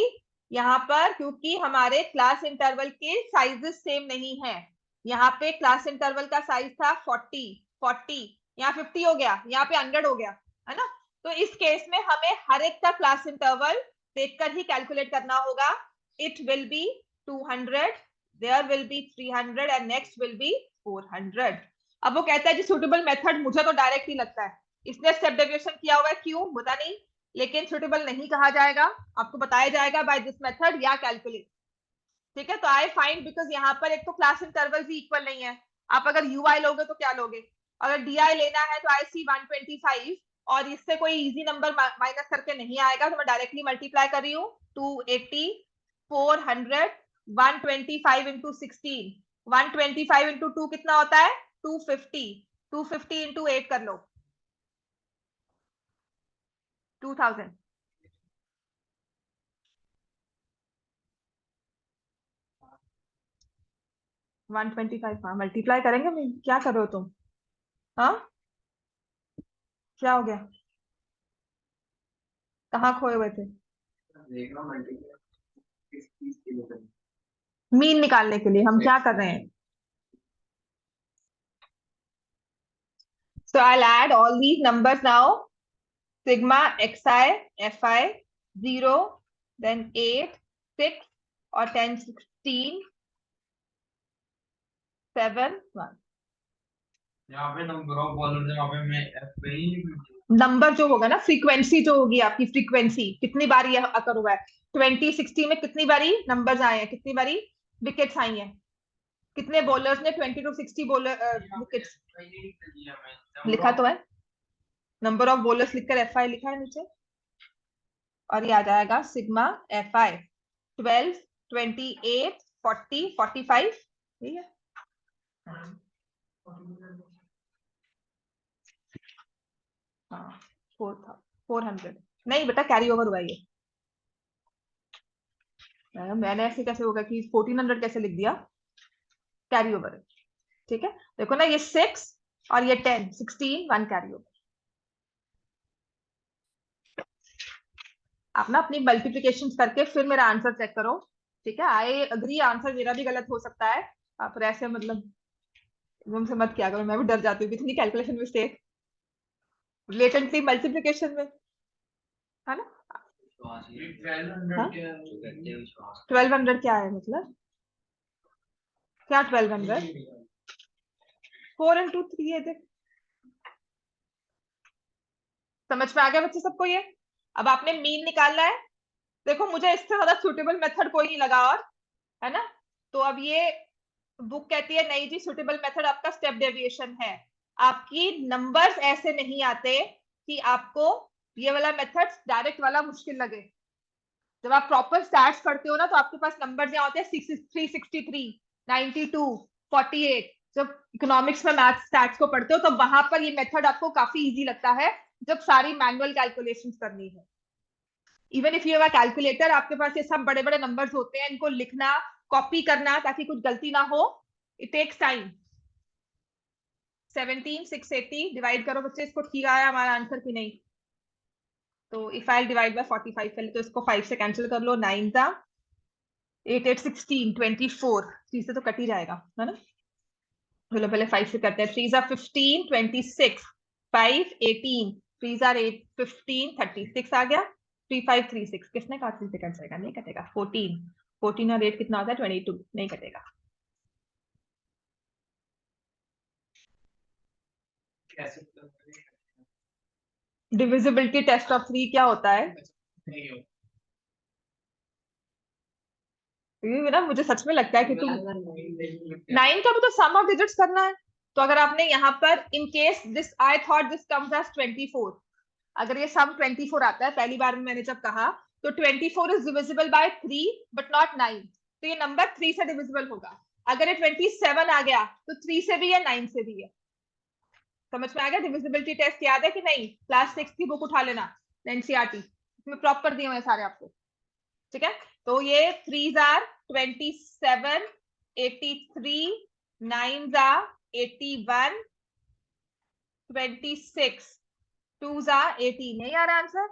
यहाँ पर क्योंकि हमारे क्लास इंटरवल के साइजेस सेम नहीं है, यहाँ पे क्लास इंटरवल का साइज था 40, यहाँ 50 हो गया, यहाँ पे 100 हो गया, है ना। तो इस केस में हमें हर एक का क्लास इंटरवल देखकर ही कैलकुलेट करना होगा. It will be 200, there will be 300 and next will be 400. अब वो कहता है कि सुटेबल मेथड, मुझे तो डायरेक्ट ही लगता है इसने स्टेप डेविएशन किया हुआ है, क्यों पता नहीं, लेकिन सुटेबल नहीं कहा जाएगा, आपको बताया जाएगा बाय दिस मेथड या कैलकुलेट. ठीक है, तो आई फाइंड, बिकॉज यहाँ पर एक तो क्लास इंटरवल भी इक्वल नहीं है. आप अगर ui लोगे तो क्या लोगे? अगर di लेना है तो आई सी 125 और इससे कोई इजी नंबर माइनस करके नहीं आएगा, तो मैं डायरेक्टली मल्टीप्लाई कर रही हूँ. 280, 400, 125 इंटू 16, 125 इंटू 2 कितना होता है? 250, 250 इंटू 8 कर लो, 2000. वन 125. हाँ मल्टीप्लाई करेंगे, क्या कर रहे हो तुम? हाँ क्या हो गया? कहाँ खोए हुए थे? मीन निकालने के लिए हम क्या कर रहे हैं? So I'll add all these numbers now. Sigma xi fi 0, then 8, 6 और 10, 16, 7, 1. यहाँ पे नंबर ऑफ बॉलर, यहाँ पे मैं एफ पे ही नंबर जो होगा ना, फ्रीक्वेंसी जो होगी आपकी, फ्रीक्वेंसी कितनी बारी यह अकर हुआ है. 2016 में कितनी बारी नंबर्स आए हैं, कितनी बारी विकेट्स आई हैं, कितने बॉलर्स ने 20 to 60 बॉलर विकेट्स लिखा तो है, नंबर ऑफ बॉलर्स लिखकर एफ आई लिखा है नीचे, और ये आ जाएगा सिग्मा एफ आई 12, 28, 40, 45. ठीक है, हाँ 400. नहीं बेटा कैरी ओवर हुआ ये, मैंने ऐसे कैसे होगा कि 1400 कैसे लिख दिया, कैरी ओवर है. ठीक है, देखो ना, ये 6 और ये 10, 16, 1 कैरी ओवर. आप ना अपनी मल्टीप्लिकेशन करके फिर मेरा आंसर चेक करो. ठीक है, आई अग्री आंसर मेरा भी गलत हो सकता है, आप ऐसे मतलब एकदम से मत किया करो, मैं भी डर जाती हूँ कितनी कैलकुलेशन मिस्टेक लेटेंटली मल्टीप्लिकेशन में, है ना. 1200 क्या है मतलब, क्या 1200? 4 into 3 है. देख समझ में आ गया बच्चे सबको ये? अब आपने मीन निकालना है. देखो मुझे इससे ज्यादा सुटेबल मेथड कोई नहीं लगा, और है ना. तो अब ये बुक कहती है नहीं जी, सुटेबल मेथड आपका स्टेप डेविएशन है. आपकी नंबर्स ऐसे नहीं आते कि आपको ये वाला मेथड डायरेक्ट वाला मुश्किल लगे. जब आप प्रॉपर स्टैट्स पढ़ते हो ना, तो आपके पास नंबर्स यहाँ होते हैं 363, 92, 48. जब इकोनॉमिक्स में मैथ स्टैट्स को पढ़ते हो तो वहां पर ये मेथड आपको काफी इजी लगता है, जब सारी मैनुअल कैलकुलेशंस करनी है. Even if you have a calculator, आपके पास ये सब बड़े बड़े नंबर्स होते हैं, इनको लिखना, कॉपी करना ताकि कुछ गलती ना हो, इट टेक्स टाइम. 17,680 डिवाइड करो बच्चे, इसको ठीक आया हमारा आंसर कि नहीं? तो इफ आई डिवाइड बाय 45 पहले तो इसको 5 से कैंसिल कर लो, 9 था 8, 8, 16, 24, 3 से तो कट ही जाएगा, है ना. चलो पहले 5 से करते हैं. 3 15, 26, 5 18, 3 8, 15, 36 आ गया. 3 5 3 6 किसने कहा 3 से कट जाएगा? नहीं कटेगा. 14, 14 और 8 कितना होता है? 22, नहीं कटेगा. कैसे डिविजिबिलिटी टेस्ट ऑफ 3 क्या होता है? ये ना मुझे सच में लगता है कि तुम 9 का भी तो सम ऑफ डिजिट्स करना है। तो अगर आपने यहाँ पर in case this I thought this comes as 24, अगर ये सम 24 आता है, पहली बार में मैंने जब कहा तो 24 is divisible by 3 but not 9, तो ये नंबर 3 से डिविजिबल होगा। अगर ये 27 आ गया तो 3 से भी है 9 से भी है। समझ में आ गया? डिविजिबिलिटी टेस्ट याद है कि नहीं? क्लास 6 की बुक उठा लेना, एनसीईआरटी इसमें प्रॉपर दिए हुए सारे आपको। ठीक है, तो ये 3s are 27, 83, 9s are 81, 26, 2s are 18। नहीं आ रहा आंसर?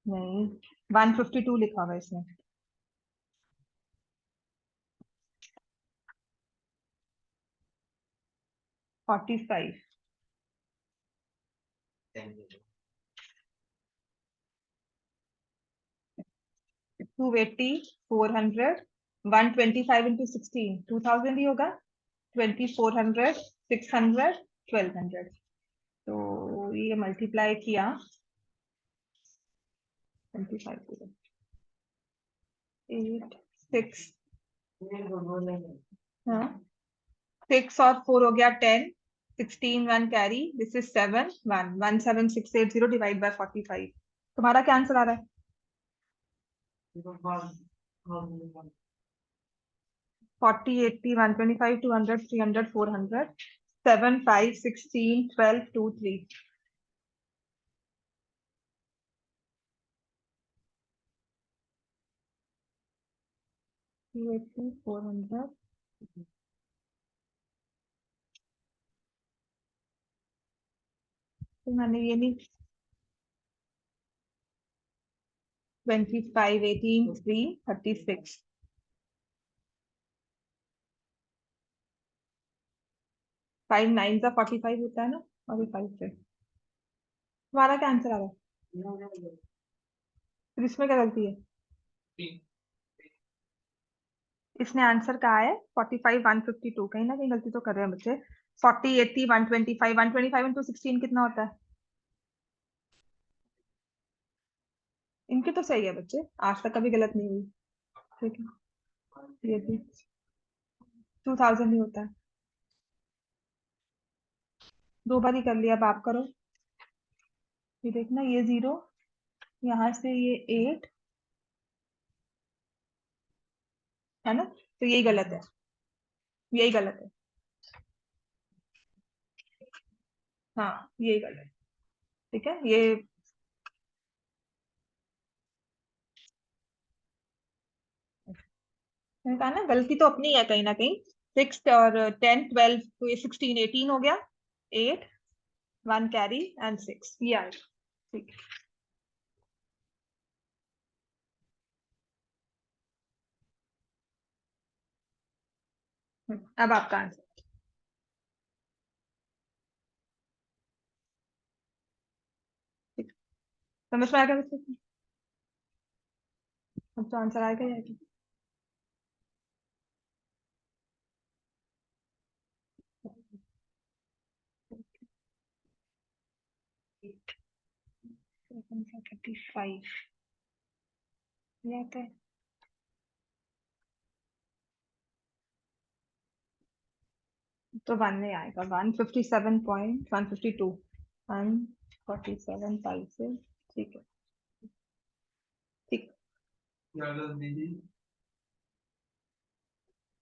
नहीं, 152 लिखा हुआ है इसमें। फोर्टी फाइव 280, 400, 125 into 16, 2000 ही होगा। 2400, 600, 1200, तो ये मल्टीप्लाई किया 25, 8, 6, हाँ 6 और 4 हो गया 10, 16 1 carry, this is 7 1 17680 divide by 45। तुम्हारा क्या आंसर आ रहा है? 40, 80, 125, 200, 300, 400, 7 5 16 12 2 3। 280, 400, तो मैंने ये नहीं 25 18 3 36, 5 9 का 45 होता है ना, और ये 5 से। तुम्हारा क्या आंसर आ रहा है? फिर इसमें क्या गलती है? इसने आंसर कहा है 45 152, कहीं ना कहीं गलती तो कर रहे हैं बच्चे। 40 80 125, 125 इंटू 16 कितना होता है? इनके तो सही है बच्चे, आज तक कभी गलत नहीं हुई। ठीक है, ये भी 2000 ही होता है। दो बार ही कर लिया, अब आप करो। ये देखना, ये 0, यहाँ से ये 8 है ना, तो यही गलत है, यही गलत है। हाँ यही गलत है। ठीक है, ये मैंने कहा ना, गलती तो अपनी है कहीं ना कहीं। 6 और 10 12, तो ये 16 18 हो गया, 8 1 कैरी एंड 6, ये आएगा। ठीक है, अब आपका आंसर। ठीक, समझ में आ गया बच्चे? अब तो आंसर आएगा या क्या? कौन सा 35 ये आता है? तो 1 नहीं आएगा, 157.152, 147 5 से। ठीक है, ठीक। दीदी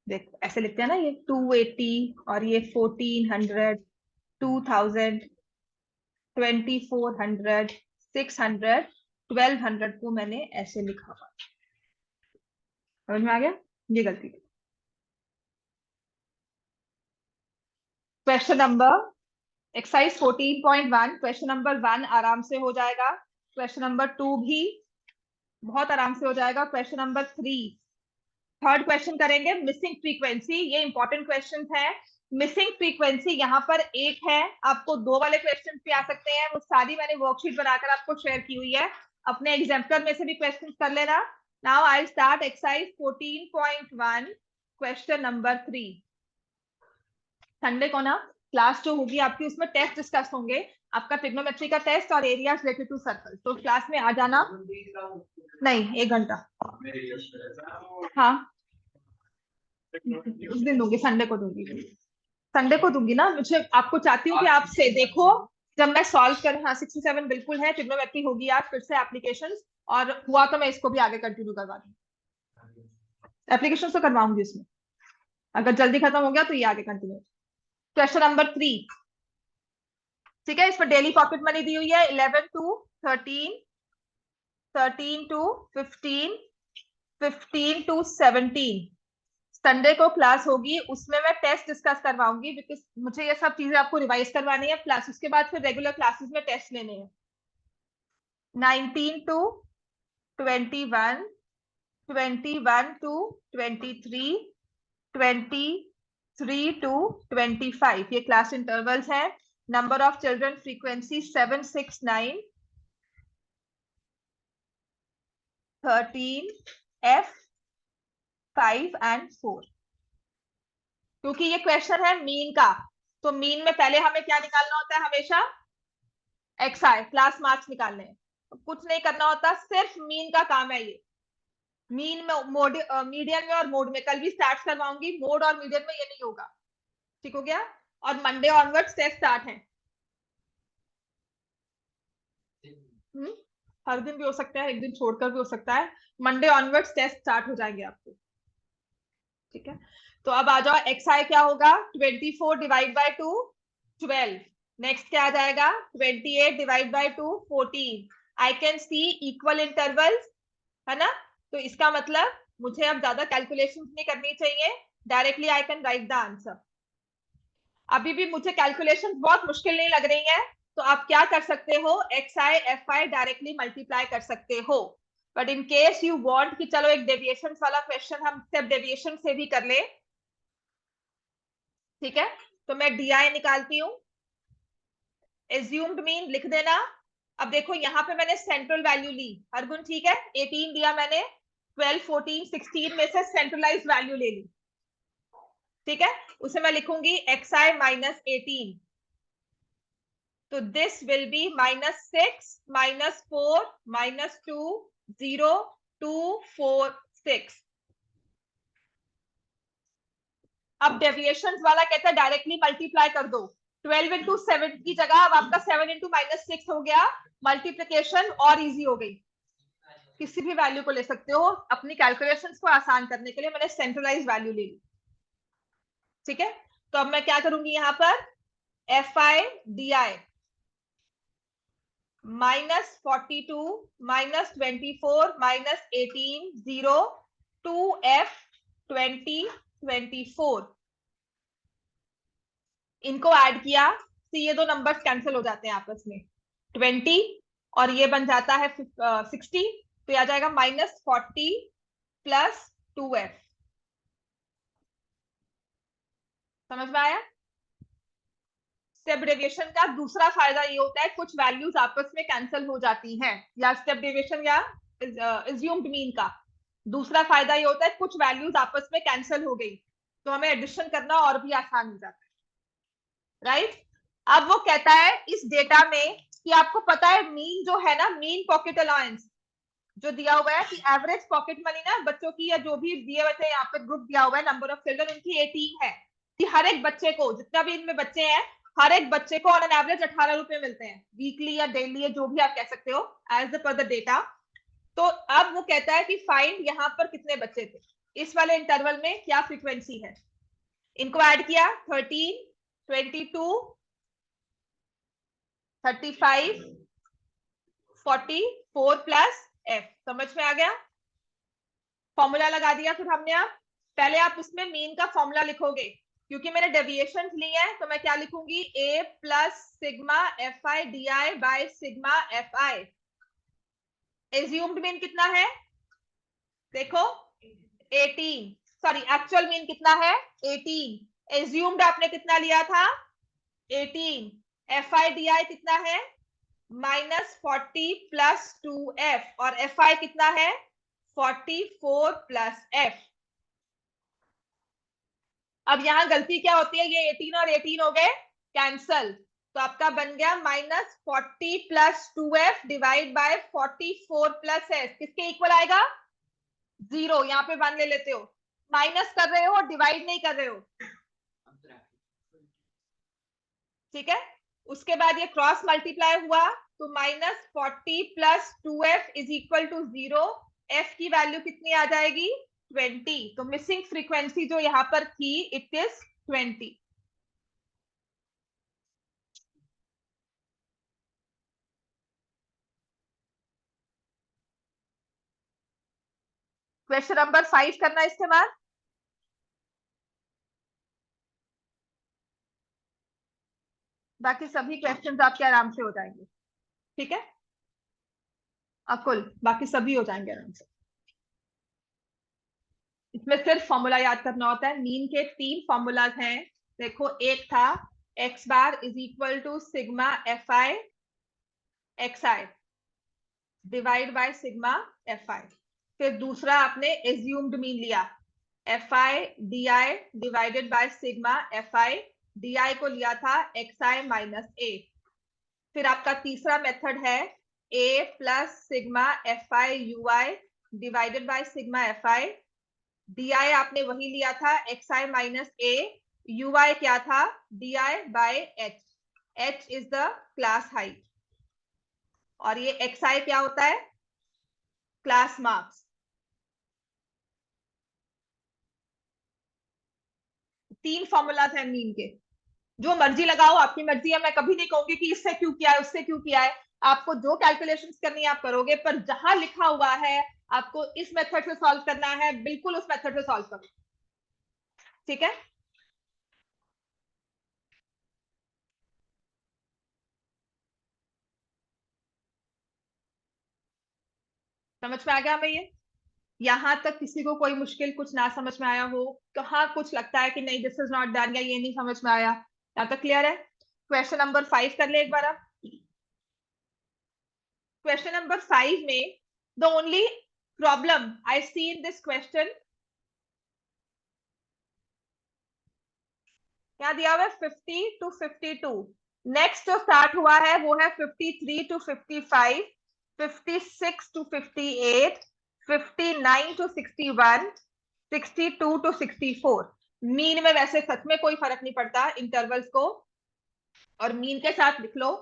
देख ऐसे लिखते हैं ना, ये 280 और ये 1400, 2000, 2400, 600, 1200 को मैंने ऐसे लिखा हुआ। समझ में आ गया? ये गलती। Question number exercise 14.1, question number 1 आराम से हो जाएगा, क्वेश्चन नंबर 2 भी बहुत आराम से हो जाएगा, क्वेश्चन नंबर 3, थर्ड क्वेश्चन करेंगे मिसिंग फ्रीक्वेंसी। ये इंपॉर्टेंट क्वेश्चन है, मिसिंग फ्रीक्वेंसी यहाँ पर 8 है, आपको 2 वाले क्वेश्चन भी आ सकते हैं, वो सारी मैंने वर्कशीट बनाकर आपको शेयर की हुई है, अपने एग्जाम्पलर में से भी क्वेश्चन कर लेना। Now I start exercise 14.1 question number 3। Sunday को ना क्लास जो होगी आपकी उसमें टेस्ट डिस्कस होंगे, आपका ट्रिग्नोमेट्री का टेस्ट और एरियाज रिलेटेड टू सर्कल। तो क्लास में आ जाना। नहीं, 1 घंटा। हाँ, उस दिन दूंगी, संडे को दूंगी, संडे को दूंगी ना। मुझे आपको चाहती हूँ कि आप से देखो जब मैं सॉल्व कर। हाँ 67 बिल्कुल है, ट्रिग्नोमेट्री होगी आज फिर से एप्लीकेशंस, और हुआ तो मैं इसको भी आगे कंटिन्यू करवा दूंगी, एप्लीकेशन तो करवाऊंगी इसमें, अगर जल्दी खत्म हो गया तो ये आगे कंटिन्यू। क्वेश्चन नंबर 3, ठीक है, इस पर डेली पॉकेट मनी दी हुई है 11 to 13, 13 to 15, 15 to 17। संडे को क्लास होगी, उसमें मैं टेस्ट डिस्कस करवाऊंगी, बिकॉज मुझे ये सब चीजें आपको रिवाइज करवानी है, प्लस उसके बाद फिर रेगुलर क्लासेस में टेस्ट लेने हैं। 19 to 21, 21 to 23, 23 to 25 ये क्लास इंटरवल्स हैं। Number of children frequency 7, 6, 9, 13, F, 5 and 4। क्योंकि ये क्वेश्चन है मीन का, तो मीन में पहले हमें क्या निकालना होता है, हमेशा XI क्लास मार्क्स निकालने हैं, कुछ नहीं करना होता, सिर्फ मीन का काम है ये। मीन में मोड, मीडियन में और मोड में कल भी स्टार्ट करवाऊंगी, मोड और मीडियन में ये नहीं होगा, ठीक हो गया। और मंडे ऑनवर्ड्स टेस्ट स्टार्ट है। हर दिन भी हो सकता है, एक दिन छोड़कर भी हो सकता है, मंडे ऑनवर्ड्स टेस्ट स्टार्ट हो जाएंगे आपको, ठीक है। तो अब आ जाओ, XI क्या होगा, 24 डिवाइड बाय 2, 12। नेक्स्ट क्या आ जाएगा, 28 divide by 2, 14। I can see equal intervals, है ना। तो इसका मतलब मुझे अब ज्यादा कैलकुलेशंस नहीं करनी चाहिए, directly I can write the answer. अभी भी मुझे कैलकुलेशंस बहुत मुश्किल नहीं लग रही है, तो आप क्या कर सकते हो, XI FI डायरेक्टली मल्टीप्लाई कर सकते हो। But in case you want कि चलो एक डेविएशन वाला क्वेश्चन हम स्टेप डेविएशन से भी कर ले, ठीक है, तो मैं DI निकालती हूँ, एज्यूम्ड मीन लिख देना। अब देखो यहाँ पे मैंने सेंट्रल वैल्यू ली, हर गुण ठीक है, 18 दिया मैंने, 12, 14, 16 में से सेंट्रलाइज वैल्यू ले ली, ठीक है, उसे मैं लिखूंगी XI माइनस 18। तो दिस विल बी -6, -4, -2, 0, 2, 4, 6। अब डेविएशन वाला कहता है डायरेक्टली मल्टीप्लाई कर दो, 12 इंटू 7 की जगह अब आपका 7 इंटू -6 हो गया, मल्टीप्लीकेशन और इजी हो गई, किसी भी वैल्यू को ले सकते हो। अपनी कैलकुलेशंस को आसान करने के लिए मैंने सेंट्रलाइज वैल्यू ले ली, ठीक है। तो अब मैं क्या करूंगी यहाँ पर, FI DI -42, -24, -18, 0, 2F 20, 24। इनको ऐड किया तो ये दो नंबर्स कैंसिल हो जाते हैं आपस में, 20 और ये बन जाता है 60, तो ये आ जाएगा -40 प्लस 2F। समझ में आया। स्टेप डेविएशन का दूसरा फायदा ये होता है कुछ वैल्यूज आपस में कैंसिल हो जाती हैं, या स्टेप डेविएशन या एज्यूम्ड मीन का दूसरा फायदा ये होता है कुछ वैल्यूज आपस में कैंसिल हो गई, तो हमें एडिशन करना और भी आसान हो जाता है, राइट। अब वो कहता है इस डेटा में कि आपको पता है मीन जो है ना, मीन पॉकेट अलाउंस जो दिया हुआ है कि एवरेज पॉकेट मनी ना बच्चों की, या जो भी दिए हुए थे यहाँ पे ग्रुप दिया हुआ है, नंबर ऑफ चिल्ड्रन उनकी 18 है, कि हर एक बच्चे को, जितना भी इनमें बच्चे हैं, हर एक बच्चे को ऑन एन एवरेज 18 रुपए मिलते हैं, वीकली या डेली या जो भी आप कह सकते हो, एज पर द डेटा। तो अब वो कहता है कि फाइंड यहाँ पर कितने बच्चे थे, इस वाले इंटरवल में क्या फ्रीक्वेंसी है। इनको ऐड किया, 13, 22, 35, 44 प्लस F। समझ में आ गया, फॉर्मूला लगा दिया फिर हमने। अब पहले आप उसमें मीन का फॉर्मूला लिखोगे, क्योंकि मैंने डेविएशन ली है, तो मैं क्या लिखूंगी, A plus sigma FI DI bye sigma FI। Assumed mean कितना है, देखो 18, सॉरी एक्चुअल मीन कितना है 18, एज्यूम्ड आपने कितना लिया था 18, FI/DI कितना है -40 प्लस 2F और FI कितना है 44 प्लस F। अब यहां गलती क्या होती है, ये 18 और 18 हो गए कैंसल, तो आपका बन गया -40 plus 2F divide by 44 plus S, किसके इक्वल आएगा 0। यहाँ पे 1 ले लेते हो, माइनस कर रहे हो डिवाइड नहीं कर रहे हो, ठीक है। उसके बाद ये क्रॉस मल्टीप्लाई हुआ तो -40 plus 2F is equal to 0। F की वैल्यू कितनी आ जाएगी 20, तो मिसिंग फ्रीक्वेंसी जो यहां पर थी इट इज 20। क्वेश्चन नंबर 5 करना इसके बाद, बाकी सभी क्वेश्चंस आपके आराम से हो जाएंगे, ठीक है। अकुल बाकी सभी हो जाएंगे आराम से। इसमें सिर्फ फॉर्मूला याद करना होता है। मीन के 3 फॉर्मूलाज हैं, देखो एक था x bar is equal to sigma FI XI divide by sigma FI। फिर दूसरा आपने एज्यूम्ड मीन लिया FI/DI divided by sigma FI/DI को लिया था XI माइनस A। फिर आपका तीसरा मेथड है A plus sigma FI/UI divided by sigma FI/DI आपने वही लिया था XI माइनस A, UI क्या था DI by H, H is the class height और ये XI क्या होता है क्लास मार्क्स। 3 फॉर्मूलाज हैं मीन के, जो मर्जी लगाओ आपकी मर्जी है, मैं कभी नहीं कहूंगी कि इससे क्यों किया है उससे क्यों किया है, आपको जो कैलकुलेशंस करनी है आप करोगे, पर जहां लिखा हुआ है आपको इस मेथड से सॉल्व करना है, बिल्कुल उस मेथड से सॉल्व करो, ठीक है। समझ में आ गया हमें ये, यहां तक किसी को कोई मुश्किल कुछ ना समझ में आया हो, कहाँ कुछ लगता है कि नहीं दिस इज नॉट डन या ये नहीं समझ में आया, यहां तक क्लियर है। क्वेश्चन नंबर 5 कर ले एक बार आप। क्वेश्चन नंबर 5 में the only problem I see in this question, क्या दिया हुआ है 50 to 52, नेक्स्ट जो स्टार्ट हुआ है वो है 53 to 55, 56 to 58, 59 to 61, 62 to 64। Mean में वैसे सच में कोई फर्क नहीं पड़ता इंटरवल्स को, और मीन के साथ लिख लो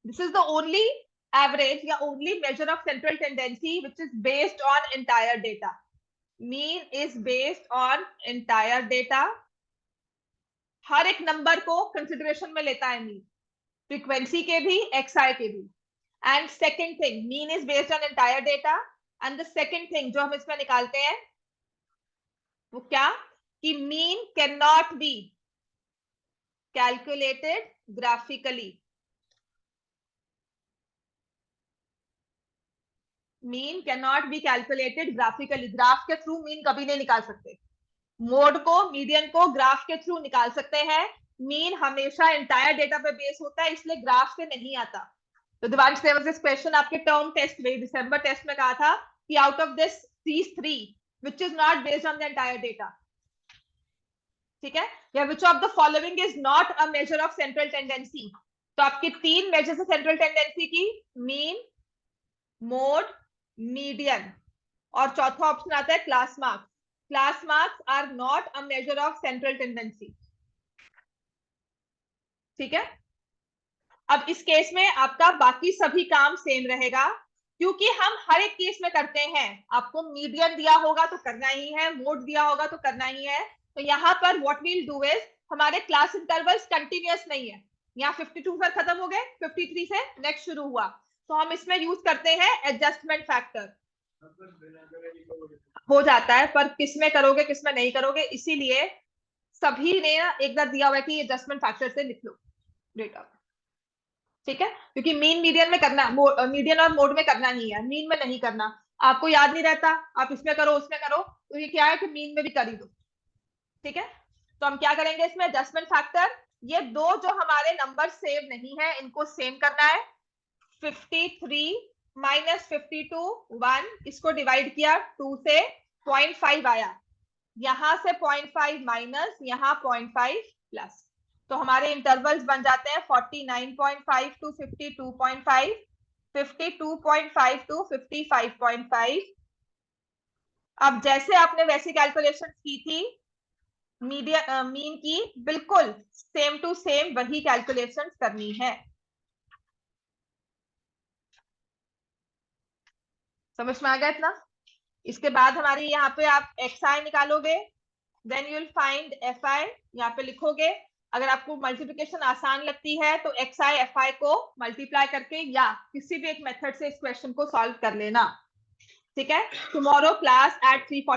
this is the only average या only measure of central tendency which is based on entire data. Mean is based on entire data, हर एक नंबर को कंसिडरेशन में लेता है मीन, फ्रीक्वेंसी के भी XI के भी। And second thing mean is based on entire data, and the second thing जो हम इसमें निकालते हैं वो क्या कि mean can not be calculated graphically. Mean can not be calculated graphically, graph के थ्रू मीन कभी नहीं निकाल सकते। मोड को मीडियन को ग्राफ के थ्रू निकाल सकते हैं, मीन हमेशा एंटायर डेटा पे बेस होता है इसलिए ग्राफ से नहीं आता। तो Divansh there was this question आपके टर्म टेस्ट में दिसंबर टेस्ट में कहा था कि out of this these 3 which is not based on the entire data, ठीक है, या which of the following is not a measure of central tendency। तो आपकी 3 मेजर्स है सेंट्रल टेंडेंसी की, मीन मोड मीडियन, और चौथा ऑप्शन आता है class marks. Class marks are not a measure of central tendency, ठीक है। अब इस केस में आपका बाकी सभी काम सेम रहेगा क्योंकि हम हर एक केस में करते हैं, आपको मीडियन दिया होगा तो करना ही है, मोड दिया होगा तो करना ही है। तो यहाँ पर व्हाट वील डू इज हमारे क्लास इंटरवल्स कंटिन्यूअस नहीं है, यहाँ 52 पर खत्म हो गए, 53 से नेक्स्ट शुरू हुआ, तो हम इसमें यूज करते हैं एडजस्टमेंट फैक्टर, हो जाता है, पर किस में करोगे किस में नहीं करोगे, इसीलिए सभी ने एक बार दिया हुआ है कि एडजस्टमेंट फैक्टर से लिख लो डेटा, ठीक है, क्योंकि मीन मीडियन में करना, मीडियन और मोड में करना नहीं है, मीन में नहीं करना, आपको याद नहीं रहता आप इसमें करो उसमें करो, तो ये क्या है कि मीन में भी कर ही दो, ठीक है। तो हम क्या करेंगे इसमें एडजस्टमेंट फैक्टर, ये दो जो हमारे नंबर सेव नहीं है इनको सेम करना है। 53 माइनस 52 1, इसको डिवाइड किया 2 से 0.5 आया, यहां से 0.5 माइनस, यहां 0.5 प्लस, तो हमारे इंटरवल्स बन जाते हैं 49.5 टू 52.5, 52.5 टू 55.5। अब जैसे आपने वैसी कैलकुलेशन की थी मीन की, बिल्कुल सेम टू सेम वही कैलकुलेशन करनी है। समझ में आ गया इतना? इसके बाद हमारी यहाँ पे आप xi निकालोगे, then you will find fi, यहाँ पे लिखोगे। अगर आपको मल्टीप्लिकेशन आसान लगती है तो xi fi को मल्टीप्लाई करके या किसी भी एक मेथड से इस क्वेश्चन को सॉल्व कर लेना। ठीक है, टुमारो क्लास एट 3:40